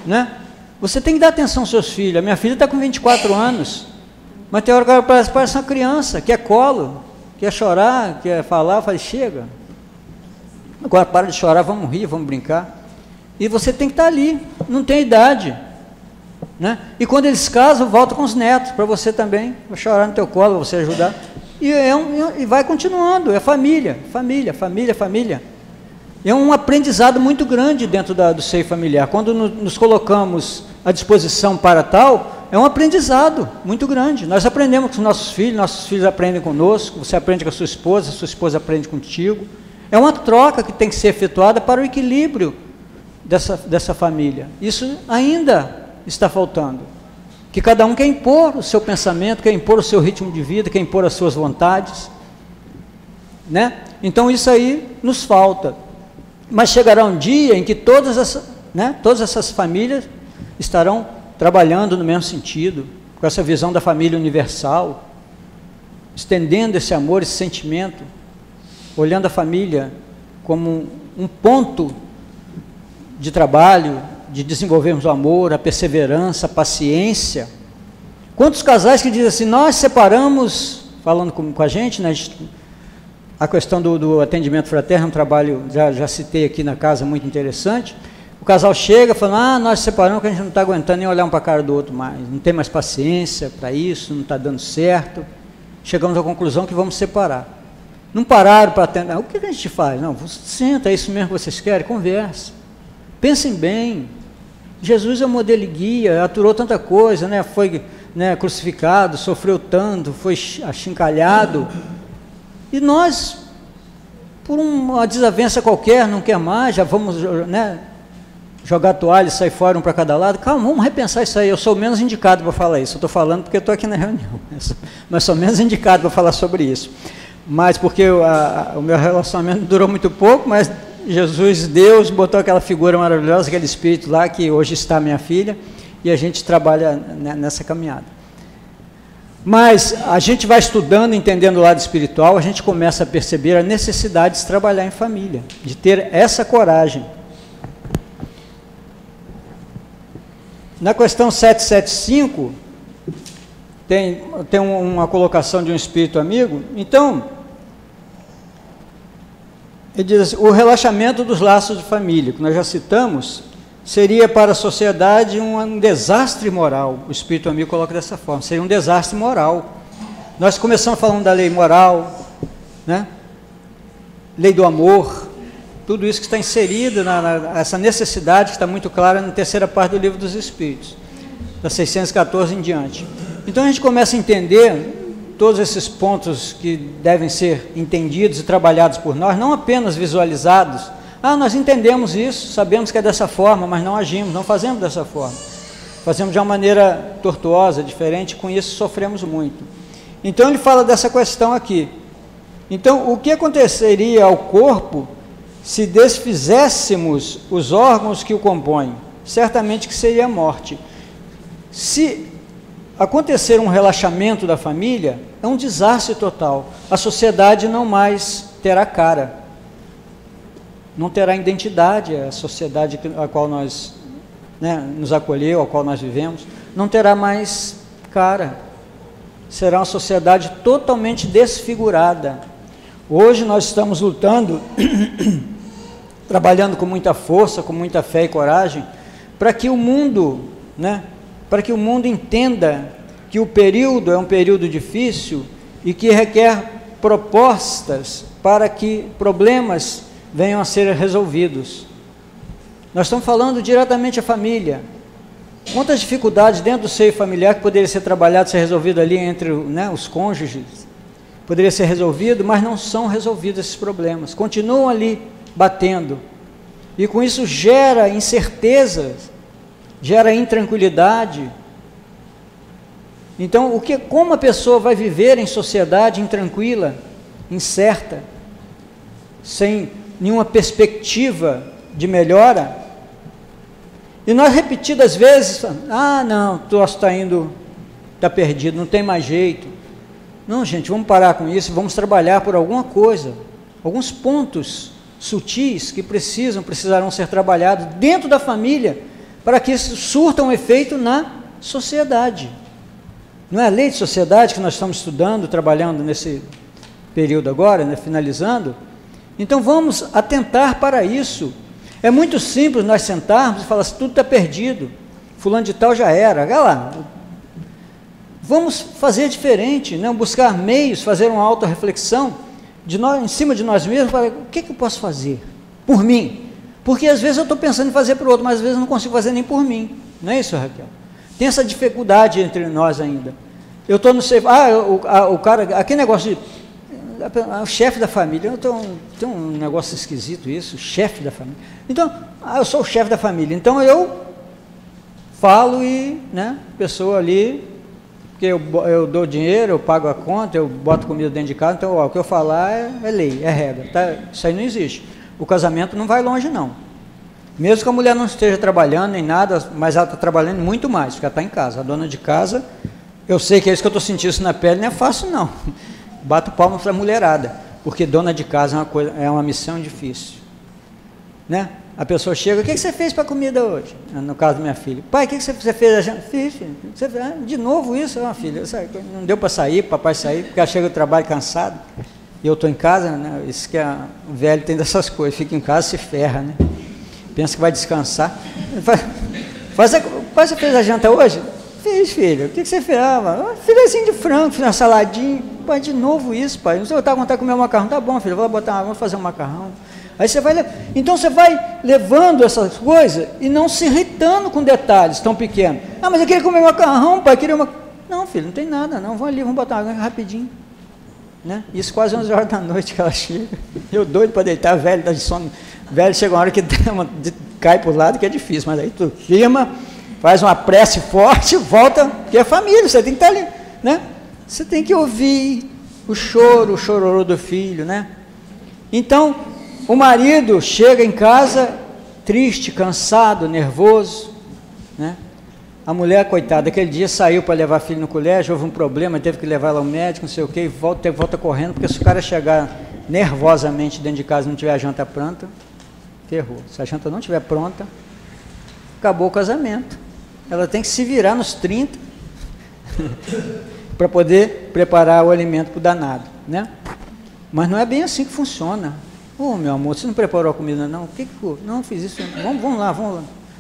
né? Você tem que dar atenção aos seus filhos. A minha filha está com 24 anos, mas tem hora que ela parece uma criança, quer colo, quer chorar, quer falar, eu falei, chega. Agora para de chorar, vamos rir, vamos brincar. E você tem que estar ali, não tem idade, né? E quando eles casam, volta com os netos, para você também, vai chorar no teu colo, você ajudar. E vai continuando, é família. É um aprendizado muito grande dentro do seio familiar. Quando nos colocamos à disposição para tal, é um aprendizado muito grande. Nós aprendemos com nossos filhos aprendem conosco, você aprende com a sua esposa aprende contigo. É uma troca que tem que ser efetuada para o equilíbrio dessa família. Isso ainda está faltando. Que cada um quer impor o seu pensamento, quer impor o seu ritmo de vida, quer impor as suas vontades, né? Então isso aí nos falta. Mas chegará um dia em que todas essas famílias estarão trabalhando no mesmo sentido, com essa visão da família universal, estendendo esse amor, esse sentimento, olhando a família como um ponto de trabalho, de desenvolvermos o amor, a perseverança, a paciência. Quantos casais que dizem assim, nós separamos, falando com a gente, né, a questão do atendimento fraterno, um trabalho, já citei aqui na casa, muito interessante. O casal chega falando, nós separamos porque a gente não está aguentando nem olhar um para a cara do outro mais, não tem mais paciência para isso, não está dando certo. Chegamos à conclusão que vamos separar. Não pararam para atender, o que a gente faz? Não, senta, é isso mesmo que vocês querem? Conversa. Pensem bem. Jesus é o modelo e guia, aturou tanta coisa, né? Foi, né, crucificado, sofreu tanto, foi achincalhado. E nós, por uma desavença qualquer, não quer mais, já vamos, né, jogar toalha e sair fora um para cada lado. Calma, vamos repensar isso aí. Eu sou menos indicado para falar isso. Eu estou falando porque eu estou aqui na reunião, mas sou menos indicado para falar sobre isso. Mas porque o meu relacionamento durou muito pouco, mas Jesus, Deus, botou aquela figura maravilhosa, aquele espírito lá, que hoje está minha filha, e a gente trabalha nessa caminhada. Mas a gente vai estudando, entendendo o lado espiritual, a gente começa a perceber a necessidade de trabalhar em família, de ter essa coragem. Na questão 775, tem uma colocação de um espírito amigo. Então, ele diz assim, o relaxamento dos laços de família, que nós já citamos, seria para a sociedade um desastre moral. O espírito amigo coloca dessa forma, seria um desastre moral. Nós começamos falando da lei moral, né? Lei do amor, tudo isso que está inserido essa necessidade que está muito clara na terceira parte do Livro dos Espíritos, da 614 em diante. Então a gente começa a entender todos esses pontos que devem ser entendidos e trabalhados por nós, não apenas visualizados. Nós entendemos isso, sabemos que é dessa forma, mas não agimos, não fazemos dessa forma. Fazemos de uma maneira tortuosa, diferente, com isso sofremos muito. Então ele fala dessa questão aqui. Então, o que aconteceria ao corpo se desfizéssemos os órgãos que o compõem? Certamente que seria a morte. Se acontecer um relaxamento da família, é um desastre total. A sociedade não mais terá cara, não terá identidade. A sociedade a qual nós, nos acolheu, a qual nós vivemos, não terá mais cara. Será uma sociedade totalmente desfigurada. Hoje nós estamos lutando, trabalhando com muita força, com muita fé e coragem, para que o mundo, para que o mundo entenda que o período é um período difícil e que requer propostas para que problemas venham a ser resolvidos. Nós estamos falando diretamente à família. Quantas dificuldades dentro do seio familiar que poderia ser trabalhado, ser resolvido ali entre os cônjuges, poderia ser resolvido, mas não são resolvidos esses problemas, continuam ali batendo, e com isso gera incertezas, gera intranquilidade. Então, como a pessoa vai viver em sociedade intranquila, incerta, sem nenhuma perspectiva de melhora? E nós repetidas vezes, não, o troço está perdido, não tem mais jeito. Não, gente, vamos parar com isso, vamos trabalhar por alguma coisa, alguns pontos sutis que precisarão ser trabalhados dentro da família, para que isso surta um efeito na sociedade. Não é a lei de sociedade que nós estamos estudando, trabalhando nesse período agora, finalizando? Então vamos atentar para isso. É muito simples nós sentarmos e falar assim, tudo está perdido, fulano de tal já era, olha lá. Vamos fazer diferente, buscar meios, fazer uma autorreflexão em cima de nós mesmos, para o que eu posso fazer por mim? Porque às vezes eu estou pensando em fazer para o outro, mas às vezes eu não consigo fazer nem por mim. Não é isso, Raquel? Tem essa dificuldade entre nós ainda. Eu estou no seio, o cara, aquele negócio de, o chefe da família, tem um negócio esquisito isso, chefe da família. Então, eu sou o chefe da família, então eu falo e, a pessoa ali, porque eu dou dinheiro, eu pago a conta, eu boto comida dentro de casa, então o que eu falar é lei, é regra, tá? Isso aí não existe. O casamento não vai longe não, mesmo que a mulher não esteja trabalhando nem nada, mas ela está trabalhando muito mais, porque ela está em casa. A dona de casa, eu sei que é isso que eu estou sentindo isso na pele, não é fácil não, bato palma para a mulherada, porque dona de casa é uma missão difícil, A pessoa chega, o que você fez para a comida hoje? No caso da minha filha, pai, o que você fez? Fiz, filho. De novo isso? Filha, não deu para sair, papai sair, porque ela chega do trabalho cansado, e eu estou em casa, isso que o velho tem dessas coisas, fica em casa, se ferra, pensa que vai descansar. Pai, você fez a janta hoje? Fiz, filho. O que você fez? Filezinho de frango, fiz uma saladinha. Pai, de novo isso, pai. Não sei, eu estava com vontade de comer um macarrão. Tá bom, filho, vamos fazer um macarrão. Aí então você vai levando essas coisas e não se irritando com detalhes tão pequenos. Mas eu queria comer macarrão, pai, Não, filho, não tem nada, não. Vamos botar água rapidinho. Isso quase 11 horas da noite que ela chega. Eu doido para deitar, velho, tá de sono. Velho, chega uma hora que cai para o lado que é difícil, mas aí tu firma, faz uma prece forte, volta, porque é família, você tem que estar ali, né? Você tem que ouvir o choro, o chororô do filho, né? Então, o marido chega em casa triste, cansado, nervoso, né? A mulher, coitada, aquele dia saiu para levar a filha no colégio, houve um problema, teve que levar ela ao médico, não sei o quê, e volta correndo, porque se o cara chegar nervosamente dentro de casa e não tiver a janta pronta, ferrou. Se a janta não estiver pronta, acabou o casamento. Ela tem que se virar nos 30 para poder preparar o alimento para o danado, né? Mas não é bem assim que funciona. Ô, meu amor, você não preparou a comida não? O que foi? Não, fiz isso. Vamos lá.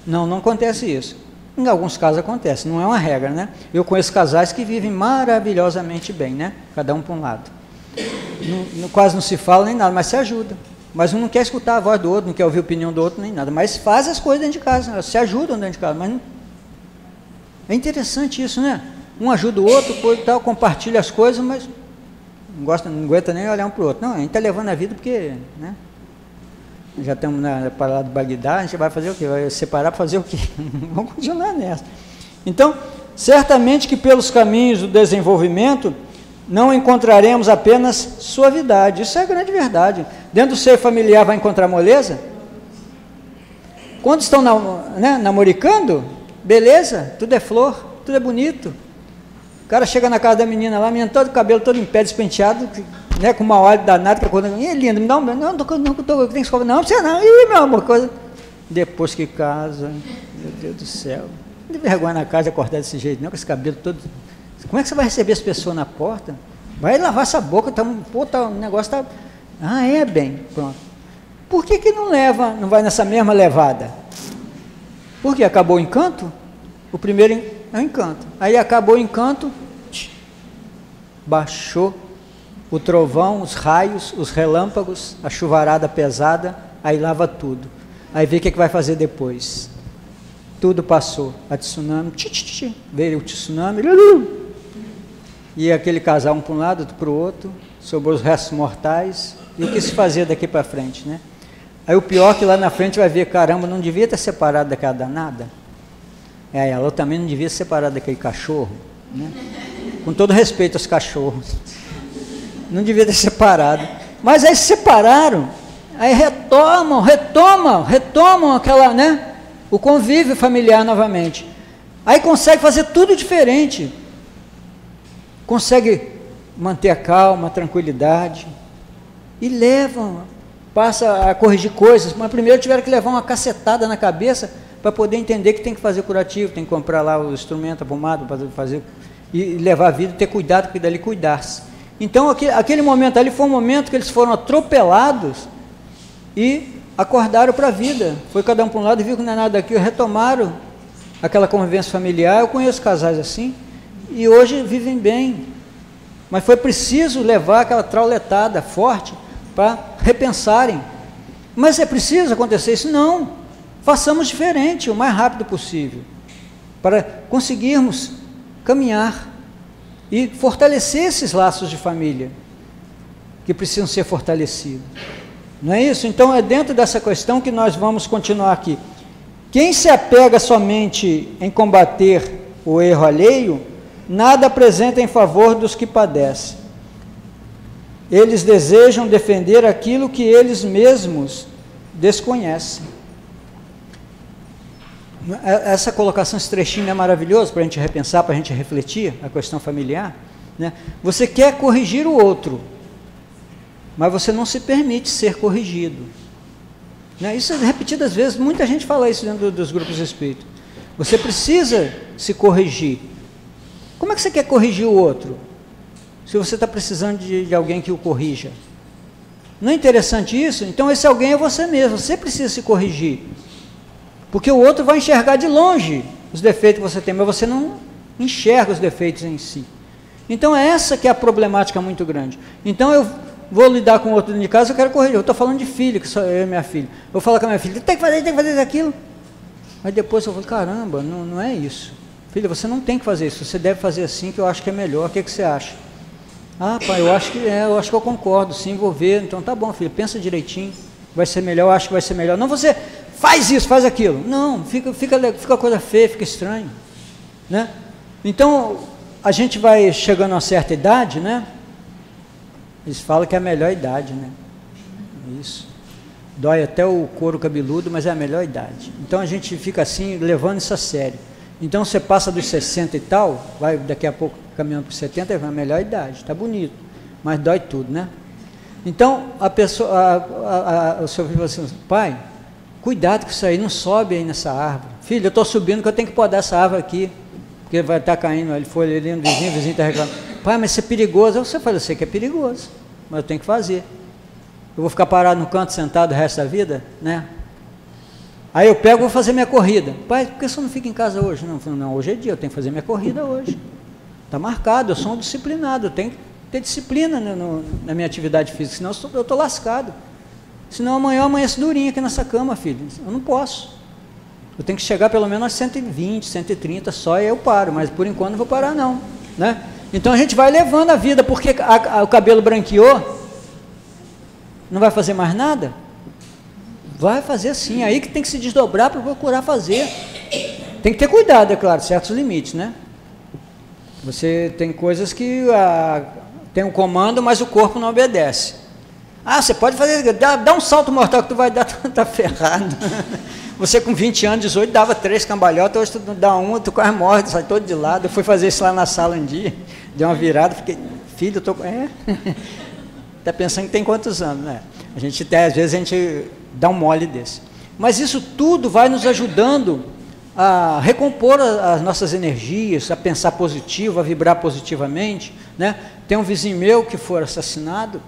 Não acontece isso. Em alguns casos acontece, não é uma regra, né? Eu conheço casais que vivem maravilhosamente bem, né? Cada um para um lado. Quase não se fala nem nada, mas se ajuda. Mas um não quer escutar a voz do outro, não quer ouvir a opinião do outro, nem nada. Mas faz as coisas dentro de casa, se ajudam dentro de casa. Mas não... É interessante isso, né? Um ajuda o outro, tal, compartilha as coisas, mas não aguenta nem olhar um para o outro. Não, a gente está levando a vida porque, né? Já estamos na parada do Bagdá, a gente vai fazer o quê? Vai separar para fazer o quê? Vamos continuar nessa. Então, certamente que pelos caminhos do desenvolvimento não encontraremos apenas suavidade. Isso é a grande verdade. Dentro do seio familiar vai encontrar moleza? Quando estão namoricando, beleza, tudo é flor, tudo é bonito. O cara chega na casa da menina lá, a menina todo o cabelo todo em pé, despenteado, né, com uma óleo danada, que a coisa, é linda, me dá um beijo, não, tem que escovar, não, você não, ih, meu amor, coisa. Depois que casa, meu Deus do céu, não tem vergonha na casa de acordar desse jeito, não, com esse cabelo todo. Como é que você vai receber as pessoas na porta? Vai lavar essa boca, o negócio tá. Ah, é bem, pronto. Por que não vai nessa mesma levada? Porque acabou o encanto? O primeiro é o encanto. Aí acabou o encanto, baixou o trovão, os raios, os relâmpagos, a chuvarada pesada, aí lava tudo. Aí vê o que vai fazer depois. Tudo passou. A tsunami, veio o tsunami, e aquele casal um para um lado, outro para o outro, sobrou os restos mortais, e o que se fazia daqui para frente, né? Aí o pior é que lá na frente vai ver, caramba, não devia ter separado daquela danada. Ela também não devia ser separada daquele cachorro, né? Com todo respeito aos cachorros. Não devia ter separado. Mas aí se separaram, aí retomam aquela, né? O convívio familiar novamente. Aí consegue fazer tudo diferente. Consegue manter a calma, a tranquilidade. E passa a corrigir coisas. Mas primeiro tiveram que levar uma cacetada na cabeça para poder entender que tem que fazer curativo, tem que comprar lá o instrumento, a pomada, para fazer, e levar a vida, ter cuidado, porque dali cuidar-se. Então, aquele momento ali foi um momento que eles foram atropelados e acordaram para a vida. Foi cada um para um lado e viu que não é nada daquilo, retomaram aquela convivência familiar. Eu conheço casais assim, e hoje vivem bem. Mas foi preciso levar aquela trauletada forte para repensarem. Mas é preciso acontecer isso? Não. Façamos diferente, o mais rápido possível, para conseguirmos caminhar e fortalecer esses laços de família que precisam ser fortalecidos. Não é isso? Então é dentro dessa questão que nós vamos continuar aqui. Quem se apega somente em combater o erro alheio, nada apresenta em favor dos que padecem. Eles desejam defender aquilo que eles mesmos desconhecem. Essa colocação, esse trechinho é maravilhoso para a gente repensar, para a gente refletir a questão familiar, né? Você quer corrigir o outro, mas você não se permite ser corrigido, né? Isso é repetidas vezes, muita gente fala isso dentro dos grupos espíritas. Você precisa se corrigir. Como é que você quer corrigir o outro, se você está precisando de alguém que o corrija? Não é interessante isso? Então esse alguém é você mesmo, você precisa se corrigir. Porque o outro vai enxergar de longe os defeitos que você tem, mas você não enxerga os defeitos em si. Então essa que é a problemática muito grande. Então eu vou lidar com o outro dentro de casa, eu quero corrigir. Eu estou falando de filho, que sou eu e minha filha. Eu vou falar com a minha filha, tem que fazer aquilo. Aí depois eu falo, caramba, não é isso. Filha, você não tem que fazer isso, você deve fazer assim, que eu acho que é melhor. O que você acha? Ah, pai, eu acho que eu concordo, sim, vou ver. Então tá bom, filha, pensa direitinho, vai ser melhor, eu acho que vai ser melhor. Não, você faz isso, faz aquilo. Não, fica coisa feia, fica estranho, né? Então, a gente vai chegando a uma certa idade, né? Eles falam que é a melhor idade, né? Isso. Dói até o couro cabeludo, mas é a melhor idade. Então, a gente fica assim, levando isso a sério. Então, você passa dos 60 e tal, vai daqui a pouco caminhando para os 70, é a melhor idade, tá bonito, mas dói tudo, né? Então, a pessoa, o seu filho falou assim, pai, cuidado com isso aí, não sobe aí nessa árvore. Filho, eu estou subindo que eu tenho que podar essa árvore aqui, porque vai estar caindo. Ele foi ali no vizinho, o vizinho está reclamando. Pai, mas isso é perigoso. Você fala, eu sei que é perigoso, mas eu tenho que fazer. Eu vou ficar parado no canto, sentado o resto da vida, né? Aí eu pego e vou fazer minha corrida. Pai, por que você não fica em casa hoje? Não, hoje é dia, eu tenho que fazer minha corrida hoje. Está marcado, eu sou um disciplinado, eu tenho que ter disciplina na minha atividade física, senão eu estou lascado. Senão amanhã eu amanheço durinho aqui nessa cama, filho. Eu não posso. Eu tenho que chegar pelo menos a 120, 130 só e eu paro, mas por enquanto não vou parar não, né? Então a gente vai levando a vida, porque o cabelo branqueou, não vai fazer mais nada? Vai fazer sim, aí que tem que se desdobrar para procurar fazer. Tem que ter cuidado, é claro, certos limites, né? Você tem coisas que tem um comando, mas o corpo não obedece. Ah, você pode fazer, dá um salto mortal que tu vai dar, tá ferrado. Você com 20 anos, 18, dava 3 cambalhotas, hoje tu dá uma, tu quase morre, sai todo de lado. Eu fui fazer isso lá na sala um dia, dei uma virada, fiquei, filho, eu tô... Tá pensando que tem quantos anos, né? Às vezes a gente dá um mole desse. Mas isso tudo vai nos ajudando a recompor as nossas energias, a pensar positivo, a vibrar positivamente, né? Tem um vizinho meu que foi assassinado,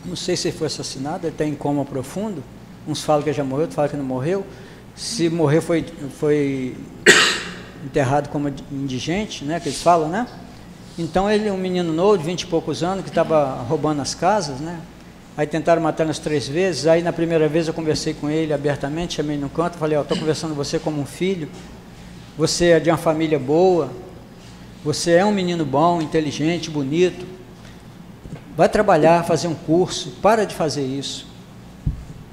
não sei se ele foi assassinado, ele está em coma profundo, uns falam que já morreu, outros falam que não morreu. Se morreu foi enterrado como indigente, né, que eles falam, né? Então ele é um menino novo, de 20 e poucos anos, que estava roubando as casas, né? Aí tentaram matar nas 3 vezes, aí na primeira vez eu conversei com ele abertamente, chamei no canto, falei, estou conversando com você como um filho, você é de uma família boa, você é um menino bom, inteligente, bonito, vai trabalhar, fazer um curso, para de fazer isso.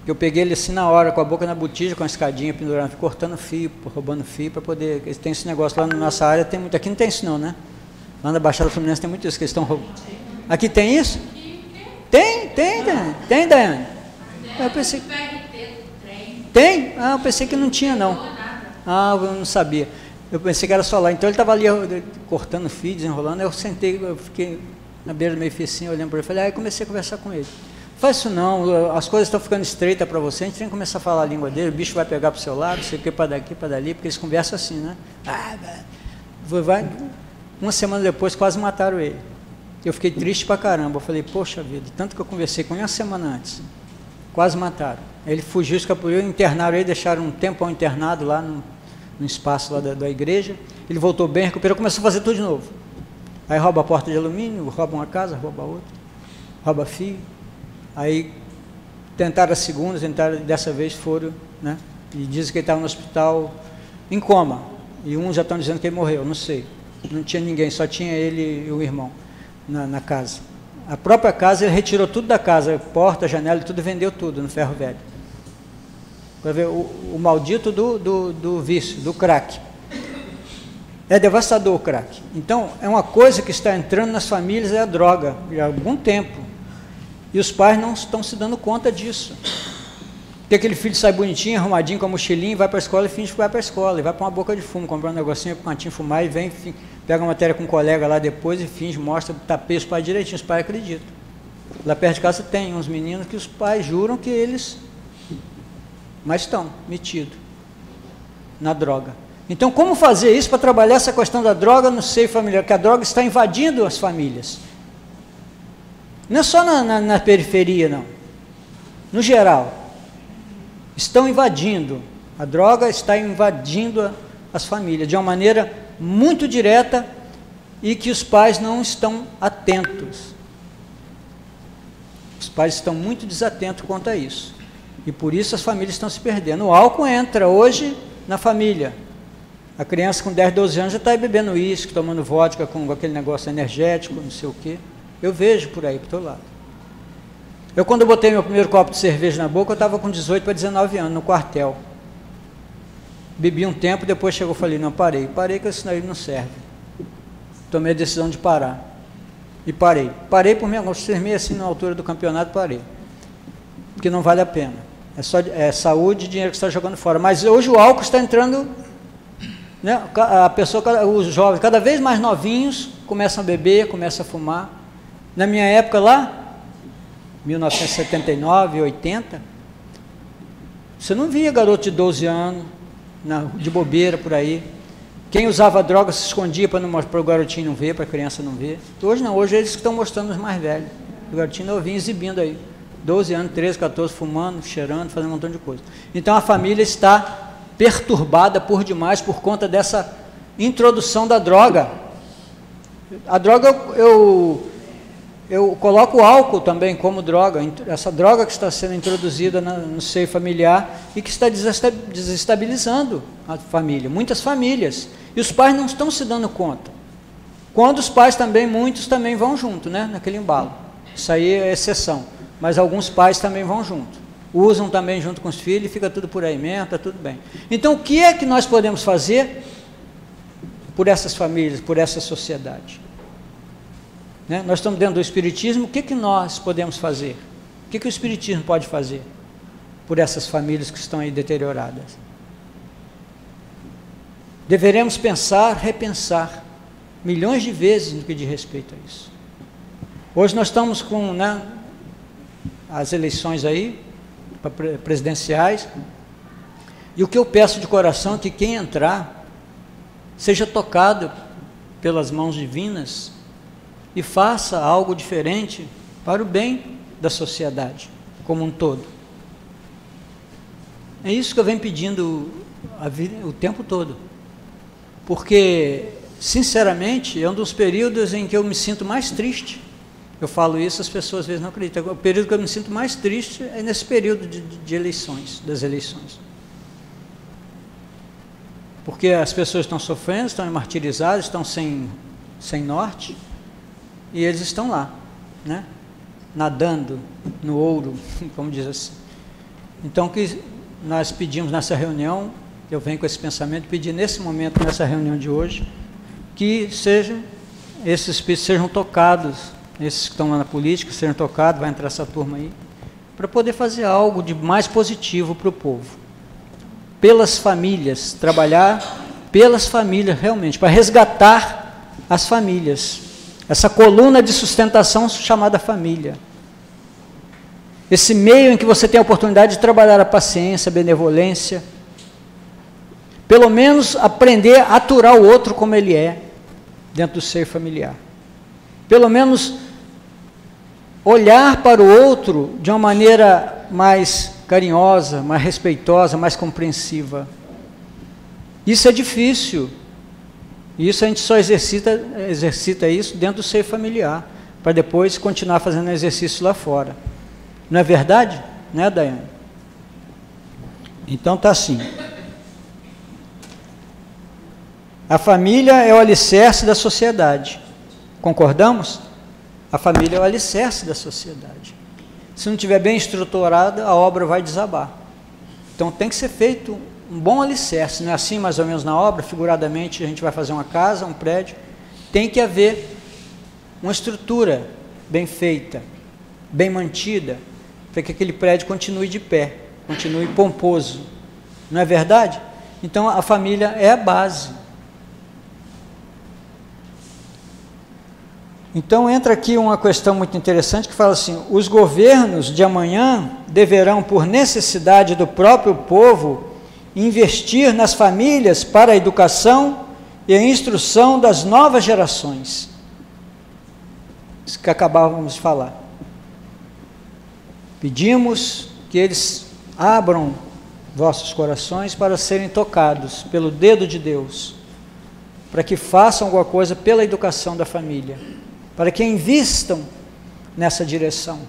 Eu peguei ele assim na hora, com a boca na botija, com a escadinha pendurada, cortando fio, roubando fio, para poder... Tem esse negócio lá na nossa área, tem muito, aqui não tem isso não, né? Lá na Baixada Fluminense tem muito isso, que eles estão roubando. Aqui tem isso? Tem, Daiane? Eu pensei... Tem? Ah, eu pensei que não tinha não. Ah, eu não sabia. Eu pensei que era só lá. Então ele estava ali cortando fio, desenrolando, eu sentei, eu fiquei na beira do meio fio assim, olhando para ele, falei, aí comecei a conversar com ele. Faz isso não, as coisas estão ficando estreitas para você, a gente tem que começar a falar a língua dele, o bicho vai pegar para o seu lado, sei o que, para daqui, para dali, porque eles conversam assim, né? Uma semana depois quase mataram ele. Eu fiquei triste pra caramba, eu falei, poxa vida, tanto que eu conversei com ele uma semana antes, quase mataram. Ele fugiu, escapuliu, internaram ele, deixaram um tempão internado lá no espaço lá da igreja, ele voltou bem, recuperou, começou a fazer tudo de novo. Aí rouba a porta de alumínio, rouba uma casa, rouba outra, rouba fio. Aí tentaram a segunda, dessa vez foram, né? E dizem que ele estava no hospital em coma. E uns já estão dizendo que ele morreu, não sei. Não tinha ninguém, só tinha ele e o irmão na casa. A própria casa, ele retirou tudo da casa, porta, janela, tudo, vendeu tudo no ferro velho. Para ver o maldito do vício, do crack. É devastador o crack. Então, é uma coisa que está entrando nas famílias, é a droga, há algum tempo. E os pais não estão se dando conta disso. Porque aquele filho sai bonitinho, arrumadinho, com a mochilinha, vai para a escola e finge que vai para a escola, e vai para uma boca de fumo, comprar um negocinho para o cantinho fumar, e vem, pega uma matéria com um colega lá depois e finge, mostra, tapeia os pais direitinho, os pais acreditam. Lá perto de casa tem uns meninos que os pais juram que eles, mas estão metidos na droga. Então, como fazer isso para trabalhar essa questão da droga no seio familiar? Porque a droga está invadindo as famílias. Não é só na periferia, não. No geral. Estão invadindo. A droga está invadindo as famílias de uma maneira muito direta e que os pais não estão atentos. Os pais estão muito desatentos quanto a isso. E por isso as famílias estão se perdendo. O álcool entra hoje na família. A criança com 10, 12 anos já está bebendo uísque, tomando vodka com aquele negócio energético, não sei o quê. Eu vejo por aí, por todo lado. Eu, quando botei meu primeiro copo de cerveja na boca, eu estava com 18 para 19 anos, no quartel. Bebi um tempo, depois chegou e falei, não, parei que isso aí não serve. Tomei a decisão de parar. E parei. Parei por minha conta, terminei assim na altura do campeonato, parei. Porque não vale a pena. É saúde e dinheiro que você está jogando fora. Mas hoje o álcool está entrando, né? A pessoa, os jovens, cada vez mais novinhos, começam a beber, começam a fumar. Na minha época lá, 1979, 80, você não via garoto de 12 anos, de bobeira por aí. Quem usava droga se escondia para o garotinho não ver, para a criança não ver. Hoje não, hoje eles que estão mostrando os mais velhos. O garotinho novinho exibindo aí. 12 anos, 13, 14, fumando, cheirando, fazendo um montão de coisa. Então a família está perturbada por demais por conta dessa introdução da droga. A droga, eu coloco o álcool também como droga, essa droga que está sendo introduzida no seio familiar e que está desestabilizando a família, muitas famílias. E os pais não estão se dando conta. Quando os pais também, muitos também vão junto, né, naquele embalo. Isso aí é exceção. Mas alguns pais também vão junto. Usam também junto com os filhos e fica tudo por aí mesmo, está tudo bem. Então, o que é que nós podemos fazer por essas famílias, por essa sociedade? Né? Nós estamos dentro do Espiritismo, o que nós podemos fazer? O que o Espiritismo pode fazer por essas famílias que estão aí deterioradas? Deveremos pensar, repensar, milhões de vezes no que diz respeito a isso. Hoje nós estamos com, né, as eleições aí, presidenciais, e o que eu peço de coração é que quem entrar seja tocado pelas mãos divinas e faça algo diferente para o bem da sociedade como um todo. É isso que eu venho pedindo o tempo todo, porque, sinceramente, é um dos períodos em que eu me sinto mais triste. Eu falo isso, as pessoas às vezes não acreditam. O período que eu me sinto mais triste é nesse período de eleições, das eleições. Porque as pessoas estão sofrendo, estão martirizadas, estão sem norte, e eles estão lá, né, nadando no ouro, como diz assim. Então, que nós pedimos nessa reunião, eu venho com esse pensamento, pedir nesse momento, nessa reunião de hoje, que esses espíritos sejam tocados, esses que estão lá na política, sejam tocados, vai entrar essa turma aí, para poder fazer algo de mais positivo para o povo. Pelas famílias, trabalhar pelas famílias realmente, para resgatar as famílias, essa coluna de sustentação chamada família. Esse meio em que você tem a oportunidade de trabalhar a paciência, a benevolência, pelo menos aprender a aturar o outro como ele é, dentro do seio familiar. Pelo menos olhar para o outro de uma maneira mais carinhosa, mais respeitosa, mais compreensiva. Isso é difícil. Isso a gente só exercita isso dentro do seio familiar, para depois continuar fazendo exercício lá fora. Não é verdade? Né, Daiane? Então está assim. A família é o alicerce da sociedade. Concordamos? A família é o alicerce da sociedade. Se não estiver bem estruturada, a obra vai desabar. Então tem que ser feito um bom alicerce, não é assim mais ou menos na obra? Figuradamente a gente vai fazer uma casa, um prédio, tem que haver uma estrutura bem feita, bem mantida, para que aquele prédio continue de pé, continue pomposo, não é verdade? Então a família é a base. Então entra aqui uma questão muito interessante que fala assim: os governos de amanhã deverão, por necessidade do próprio povo, investir nas famílias para a educação e a instrução das novas gerações. Isso que acabávamos de falar. Pedimos que eles abram vossos corações para serem tocados pelo dedo de Deus, para que façam alguma coisa pela educação da família, para que invistam nessa direção.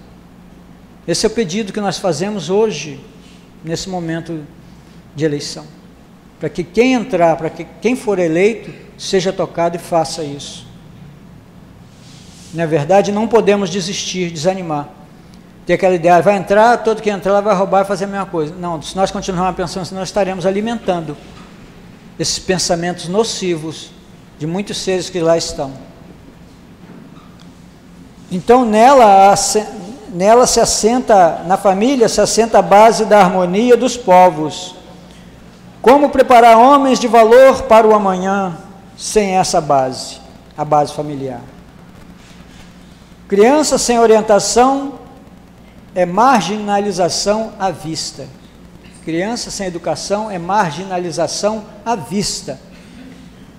Esse é o pedido que nós fazemos hoje, nesse momento de eleição, para que quem entrar, para que quem for eleito, seja tocado e faça isso. Na verdade, não podemos desistir, desanimar. ter aquela ideia, vai entrar, todo que entrar vai roubar e fazer a mesma coisa. Não, se nós continuarmos pensando assim, nós estaremos alimentando esses pensamentos nocivos de muitos seres que lá estão. Então nela se assenta, na família se assenta a base da harmonia dos povos. Como preparar homens de valor para o amanhã sem essa base, a base familiar? Criança sem orientação é marginalização à vista. Criança sem educação é marginalização à vista.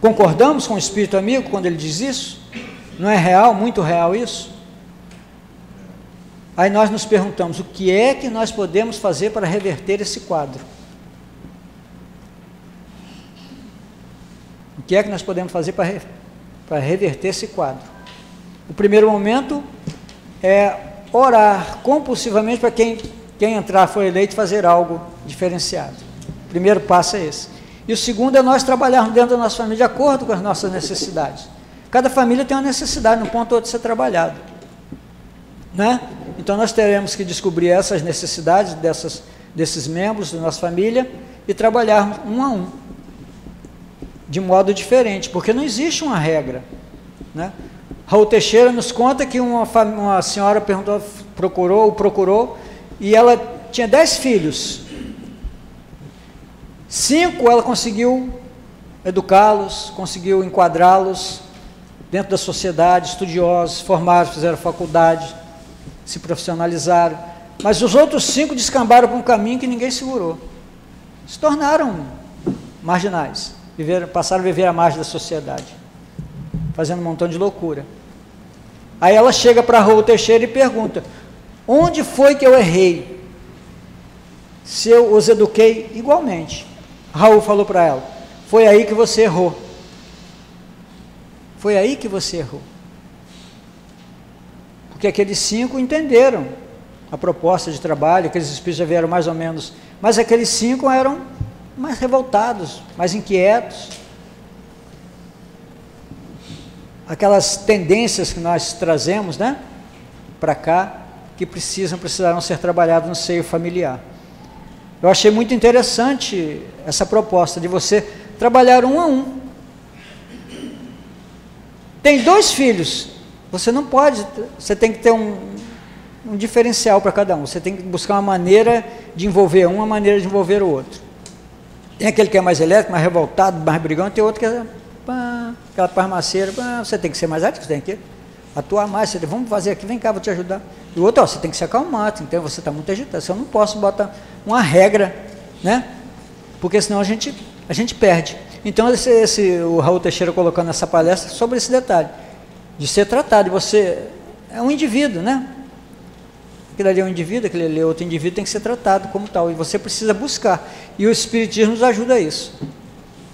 Concordamos com o espírito amigo quando ele diz isso? Não é real, muito real isso? Aí nós nos perguntamos, o que é que nós podemos fazer para reverter esse quadro? O que é que nós podemos fazer para reverter esse quadro? O primeiro momento é orar compulsivamente para quem entrar for eleito fazer algo diferenciado. O primeiro passo é esse. E o segundo é nós trabalharmos dentro da nossa família de acordo com as nossas necessidades. Cada família tem uma necessidade, no ponto outro ser trabalhado, né? Então nós teremos que descobrir essas necessidades desses membros da nossa família e trabalharmos um a um, de modo diferente, porque não existe uma regra, né? Raul Teixeira nos conta que uma senhora procurou, e ela tinha 10 filhos. 5 ela conseguiu educá-los, conseguiu enquadrá-los dentro da sociedade, estudiosos, formaram, fizeram faculdade, se profissionalizaram, mas os outros 5 descambaram para um caminho que ninguém segurou, se tornaram marginais, passaram a viver à margem da sociedade, fazendo um montão de loucura. Aí ela chega para Raul Teixeira e pergunta, onde foi que eu errei? Se eu os eduquei igualmente. Raul falou para ela, foi aí que você errou. Foi aí que você errou. Porque aqueles 5 entenderam a proposta de trabalho, aqueles espíritos já vieram mais ou menos, mas aqueles 5 eram mais revoltados, mais inquietos. Aquelas tendências que nós trazemos, né, para cá, que precisarão ser trabalhadas no seio familiar. Eu achei muito interessante essa proposta de você trabalhar um a um. Tem 2 filhos, você não pode, você tem que ter um diferencial para cada um, você tem que buscar uma maneira de envolver um, uma maneira de envolver o outro. Tem aquele que é mais elétrico, mais revoltado, mais brigão, tem outro que é aquela parmaceira, você tem que ser mais ativo, você tem que atuar mais, vamos fazer aqui, vem cá, vou te ajudar. E o outro, você tem que se acalmar, então você está muito agitado, eu não posso botar uma regra, né? Porque senão a gente perde. Então o Raul Teixeira colocando nessa palestra sobre esse detalhe, de ser tratado, você é um indivíduo, né? Aquele ali é um indivíduo, aquele ali é outro indivíduo, tem que ser tratado como tal, e você precisa buscar, e o Espiritismo nos ajuda a isso.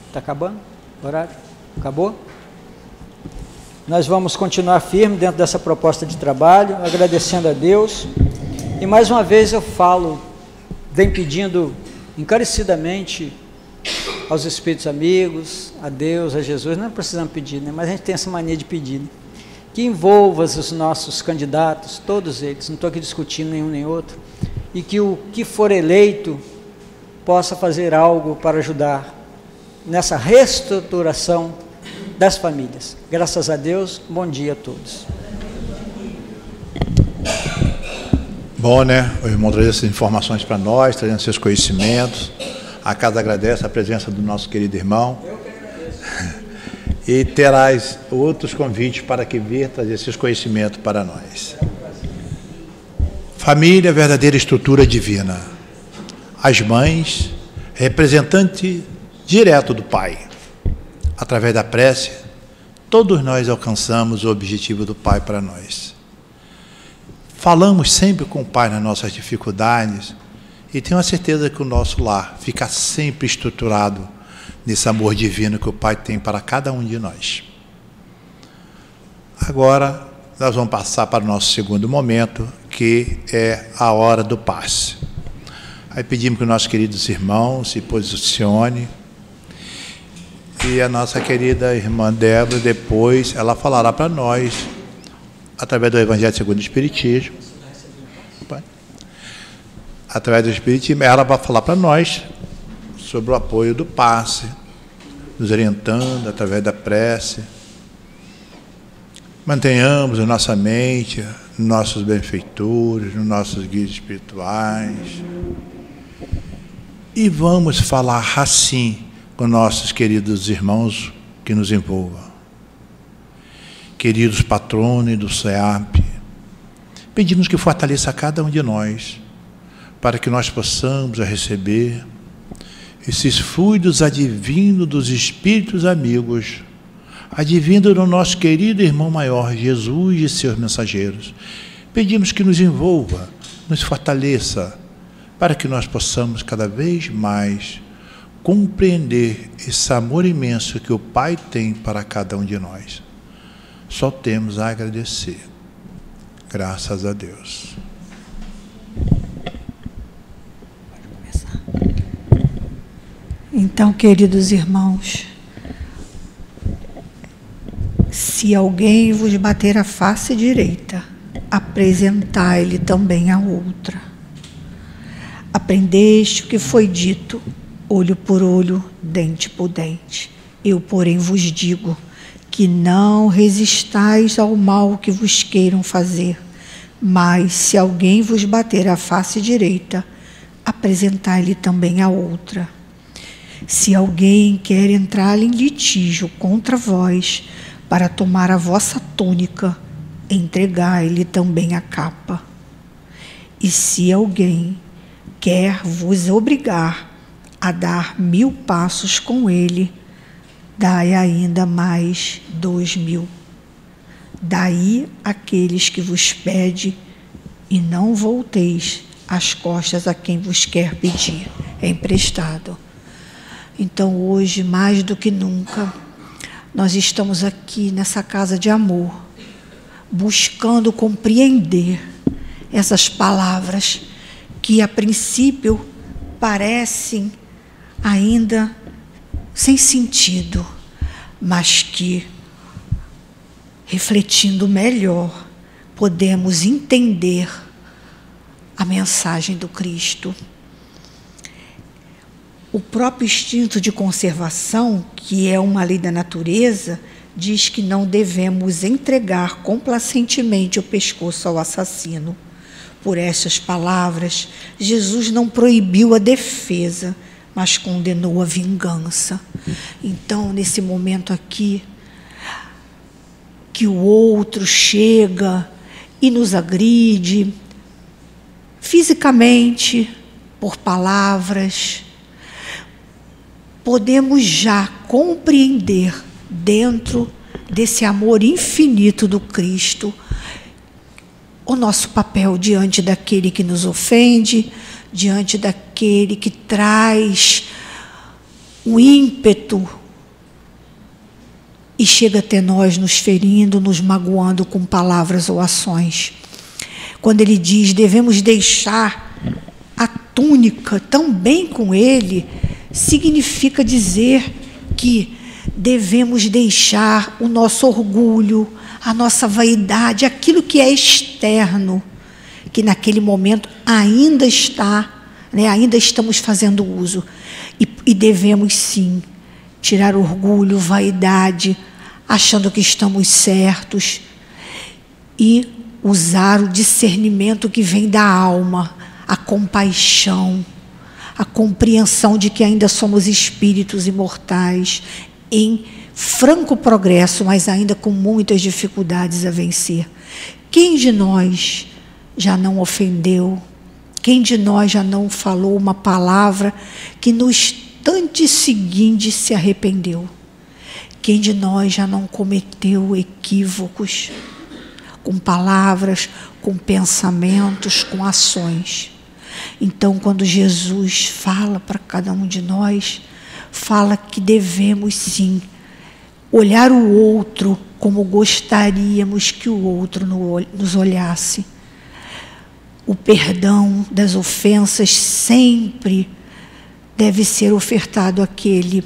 Está acabando o horário? Acabou? Nós vamos continuar firme dentro dessa proposta de trabalho, agradecendo a Deus, e mais uma vez eu venho pedindo encarecidamente aos Espíritos amigos, a Deus, a Jesus, não precisamos pedir, né? Mas a gente tem essa mania de pedir, né? Que envolva os nossos candidatos, todos eles, não estou aqui discutindo nenhum nem outro, e que o que for eleito possa fazer algo para ajudar nessa reestruturação das famílias. Graças a Deus, bom dia a todos. Bom, né? O irmão traz essas informações para nós, trazendo seus conhecimentos. A casa agradece a presença do nosso querido irmão. Eu que agradeço. E terás outros convites para que venha trazer seus conhecimentos para nós. Família, verdadeira estrutura divina. As mães, representante direto do Pai. Através da prece, todos nós alcançamos o objetivo do Pai para nós. Falamos sempre com o Pai nas nossas dificuldades e tenho a certeza que o nosso lar fica sempre estruturado nesse amor divino que o Pai tem para cada um de nós. Agora, nós vamos passar para o nosso segundo momento, que é a hora do passe. Aí pedimos que os nossos queridos irmãos se posicionem. E a nossa querida irmã Débora, depois, ela falará para nós, através do Evangelho segundo o Espiritismo. Pai? através do Espírito, ela vai falar para nós sobre o apoio do passe, nos orientando através da prece. Mantenhamos a nossa mente, nossos benfeitores, nossos guias espirituais. E vamos falar assim com nossos queridos irmãos que nos envolvam. Queridos patronos do SEAP, pedimos que fortaleça cada um de nós, para que nós possamos receber esses fluidos advindos dos espíritos amigos, advindo do nosso querido irmão maior, Jesus e seus mensageiros. Pedimos que nos envolva, nos fortaleça, para que nós possamos cada vez mais compreender esse amor imenso que o Pai tem para cada um de nós. Só temos a agradecer. Graças a Deus. Então, queridos irmãos, se alguém vos bater a face direita, apresentai-lhe também a outra. Aprendeste o que foi dito, olho por olho, dente por dente. Eu, porém, vos digo que não resistais ao mal que vos queiram fazer, mas se alguém vos bater a face direita, apresentai-lhe também a outra. Se alguém quer entrar em litígio contra vós para tomar a vossa túnica, entregai-lhe também a capa. E se alguém quer vos obrigar a dar 1000 passos com ele, dai ainda mais 2000. Daí aqueles que vos pede, e não volteis as costas a quem vos quer pedir emprestado. Então hoje, mais do que nunca, nós estamos aqui nessa casa de amor, buscando compreender essas palavras que a princípio parecem ainda sem sentido, mas que, refletindo melhor, podemos entender a mensagem do Cristo. O próprio instinto de conservação, que é uma lei da natureza, diz que não devemos entregar complacentemente o pescoço ao assassino. Por estas palavras, Jesus não proibiu a defesa, mas condenou a vingança. Então, nesse momento aqui, que o outro chega e nos agride fisicamente, por palavras, podemos já compreender, dentro desse amor infinito do Cristo, o nosso papel diante daquele que nos ofende, diante daquele que traz um ímpeto e chega até nós nos ferindo, nos magoando com palavras ou ações. Quando ele diz, devemos deixar a túnica também com ele, significa dizer que devemos deixar o nosso orgulho, a nossa vaidade, aquilo que é externo, que naquele momento ainda está, ainda estamos fazendo uso. E devemos sim tirar orgulho, vaidade, achando que estamos certos, e usar o discernimento que vem da alma, a compaixão, a compreensão de que ainda somos espíritos imortais, em franco progresso, mas ainda com muitas dificuldades a vencer. Quem de nós já não ofendeu? Quem de nós já não falou uma palavra que no instante seguinte se arrependeu? Quem de nós já não cometeu equívocos com palavras, com pensamentos, com ações? Então, quando Jesus fala para cada um de nós, fala que devemos sim olhar o outro como gostaríamos que o outro nos olhasse. O perdão das ofensas sempre deve ser ofertado àquele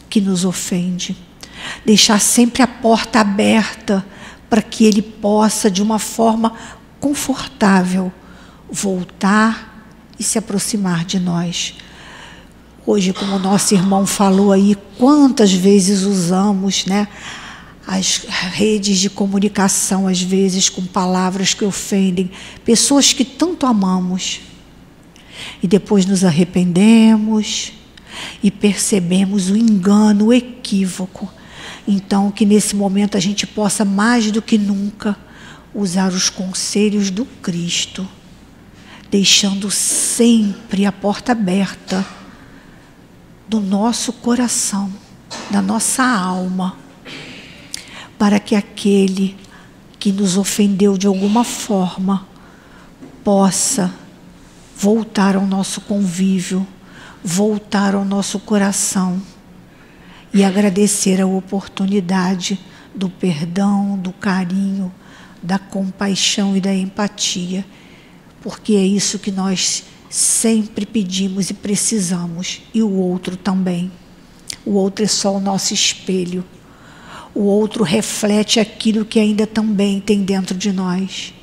que nos ofende. Deixar sempre a porta aberta para que ele possa, de uma forma confortável, voltar e se aproximar de nós. Hoje, como o nosso irmão falou aí, quantas vezes usamos, né, as redes de comunicação, às vezes com palavras que ofendem pessoas que tanto amamos. E depois nos arrependemos e percebemos o engano, o equívoco. Então, que nesse momento a gente possa, mais do que nunca, usar os conselhos do Cristo, deixando sempre a porta aberta do nosso coração, da nossa alma, para que aquele que nos ofendeu de alguma forma possa voltar ao nosso convívio, voltar ao nosso coração e agradecer a oportunidade do perdão, do carinho, da compaixão e da empatia, porque é isso que nós sempre pedimos e precisamos, e o outro também. O outro é só o nosso espelho. O outro reflete aquilo que ainda também tem dentro de nós.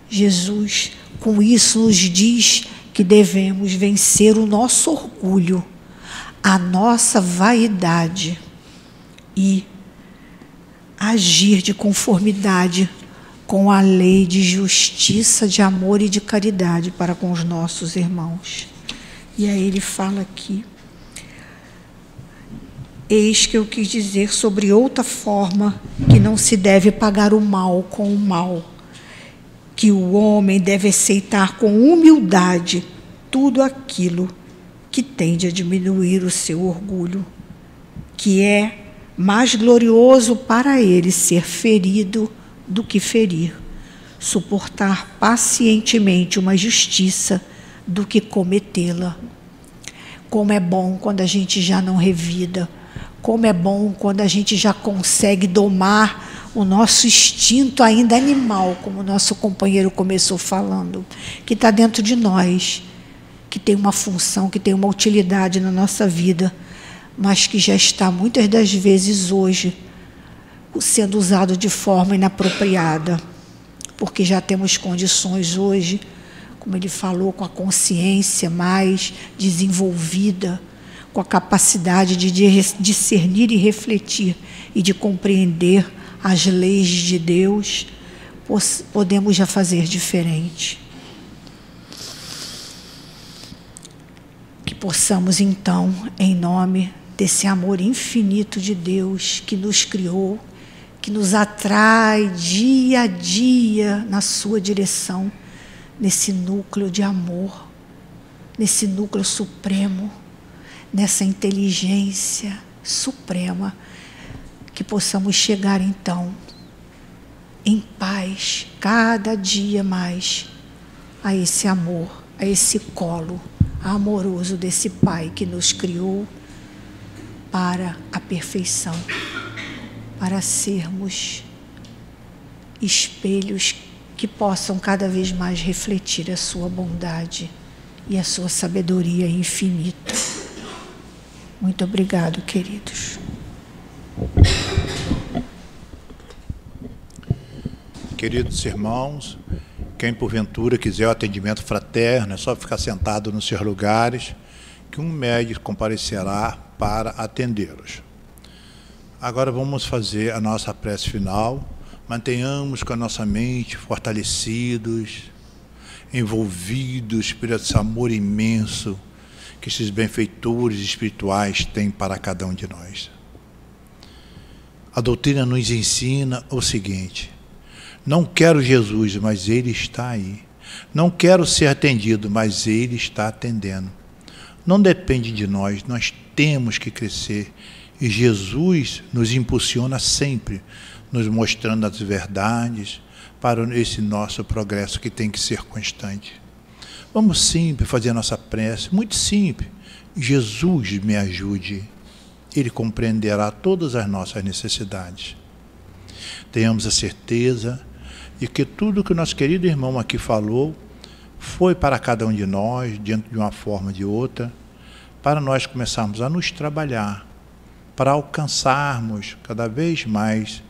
Jesus, com isso, nos diz que devemos vencer o nosso orgulho, a nossa vaidade e agir de conformidade com a lei de justiça, de amor e de caridade para com os nossos irmãos. E aí ele fala aqui: eis que eu quis dizer sobre outra forma que não se deve pagar o mal com o mal, que o homem deve aceitar com humildade tudo aquilo que tende a diminuir o seu orgulho, que é mais glorioso para ele ser ferido do que ferir, suportar pacientemente uma justiça do que cometê-la. Como é bom quando a gente já não revida, como é bom quando a gente já consegue domar o nosso instinto ainda animal, como o nosso companheiro começou falando, que está dentro de nós, que tem uma função, que tem uma utilidade na nossa vida, mas que já está muitas das vezes hoje sendo usado de forma inapropriada, porque já temos condições hoje, como ele falou, com a consciência mais desenvolvida, com a capacidade de discernir e refletir e de compreender as leis de Deus, podemos já fazer diferente. Que possamos então, em nome desse amor infinito de Deus que nos criou, que nos atrai dia a dia na sua direção, nesse núcleo de amor, nesse núcleo supremo, nessa inteligência suprema, que possamos chegar então em paz, cada dia mais, a esse amor, a esse colo amoroso desse Pai que nos criou para a perfeição, para sermos espelhos que possam cada vez mais refletir a sua bondade e a sua sabedoria infinita. Muito obrigado, queridos. Queridos irmãos, quem porventura quiser o atendimento fraterno, é só ficar sentado nos seus lugares, que um médico comparecerá para atendê-los. Agora vamos fazer a nossa prece final. Mantenhamos com a nossa mente fortalecidos, envolvidos por esse amor imenso que esses benfeitores espirituais têm para cada um de nós. A doutrina nos ensina o seguinte: não quero Jesus, mas Ele está aí. Não quero ser atendido, mas Ele está atendendo. Não depende de nós, nós temos que crescer. E Jesus nos impulsiona sempre, nos mostrando as verdades para esse nosso progresso que tem que ser constante. Vamos sempre fazer a nossa prece, muito simples. Jesus me ajude. Ele compreenderá todas as nossas necessidades. Tenhamos a certeza de que tudo que o nosso querido irmão aqui falou foi para cada um de nós, dentro de uma forma ou de outra, para nós começarmos a nos trabalhar, para alcançarmos cada vez mais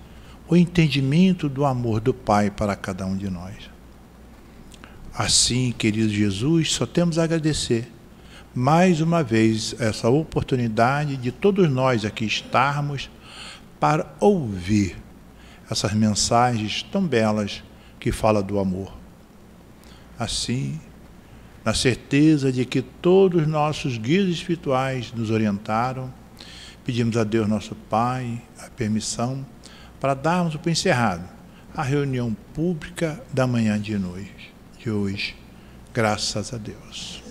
o entendimento do amor do Pai para cada um de nós. Assim, querido Jesus, só temos a agradecer mais uma vez essa oportunidade de todos nós aqui estarmos para ouvir essas mensagens tão belas que falam do amor. Assim, na certeza de que todos os nossos guias espirituais nos orientaram, pedimos a Deus nosso Pai a permissão para darmos por encerrado a reunião pública da manhã de hoje. Graças a Deus.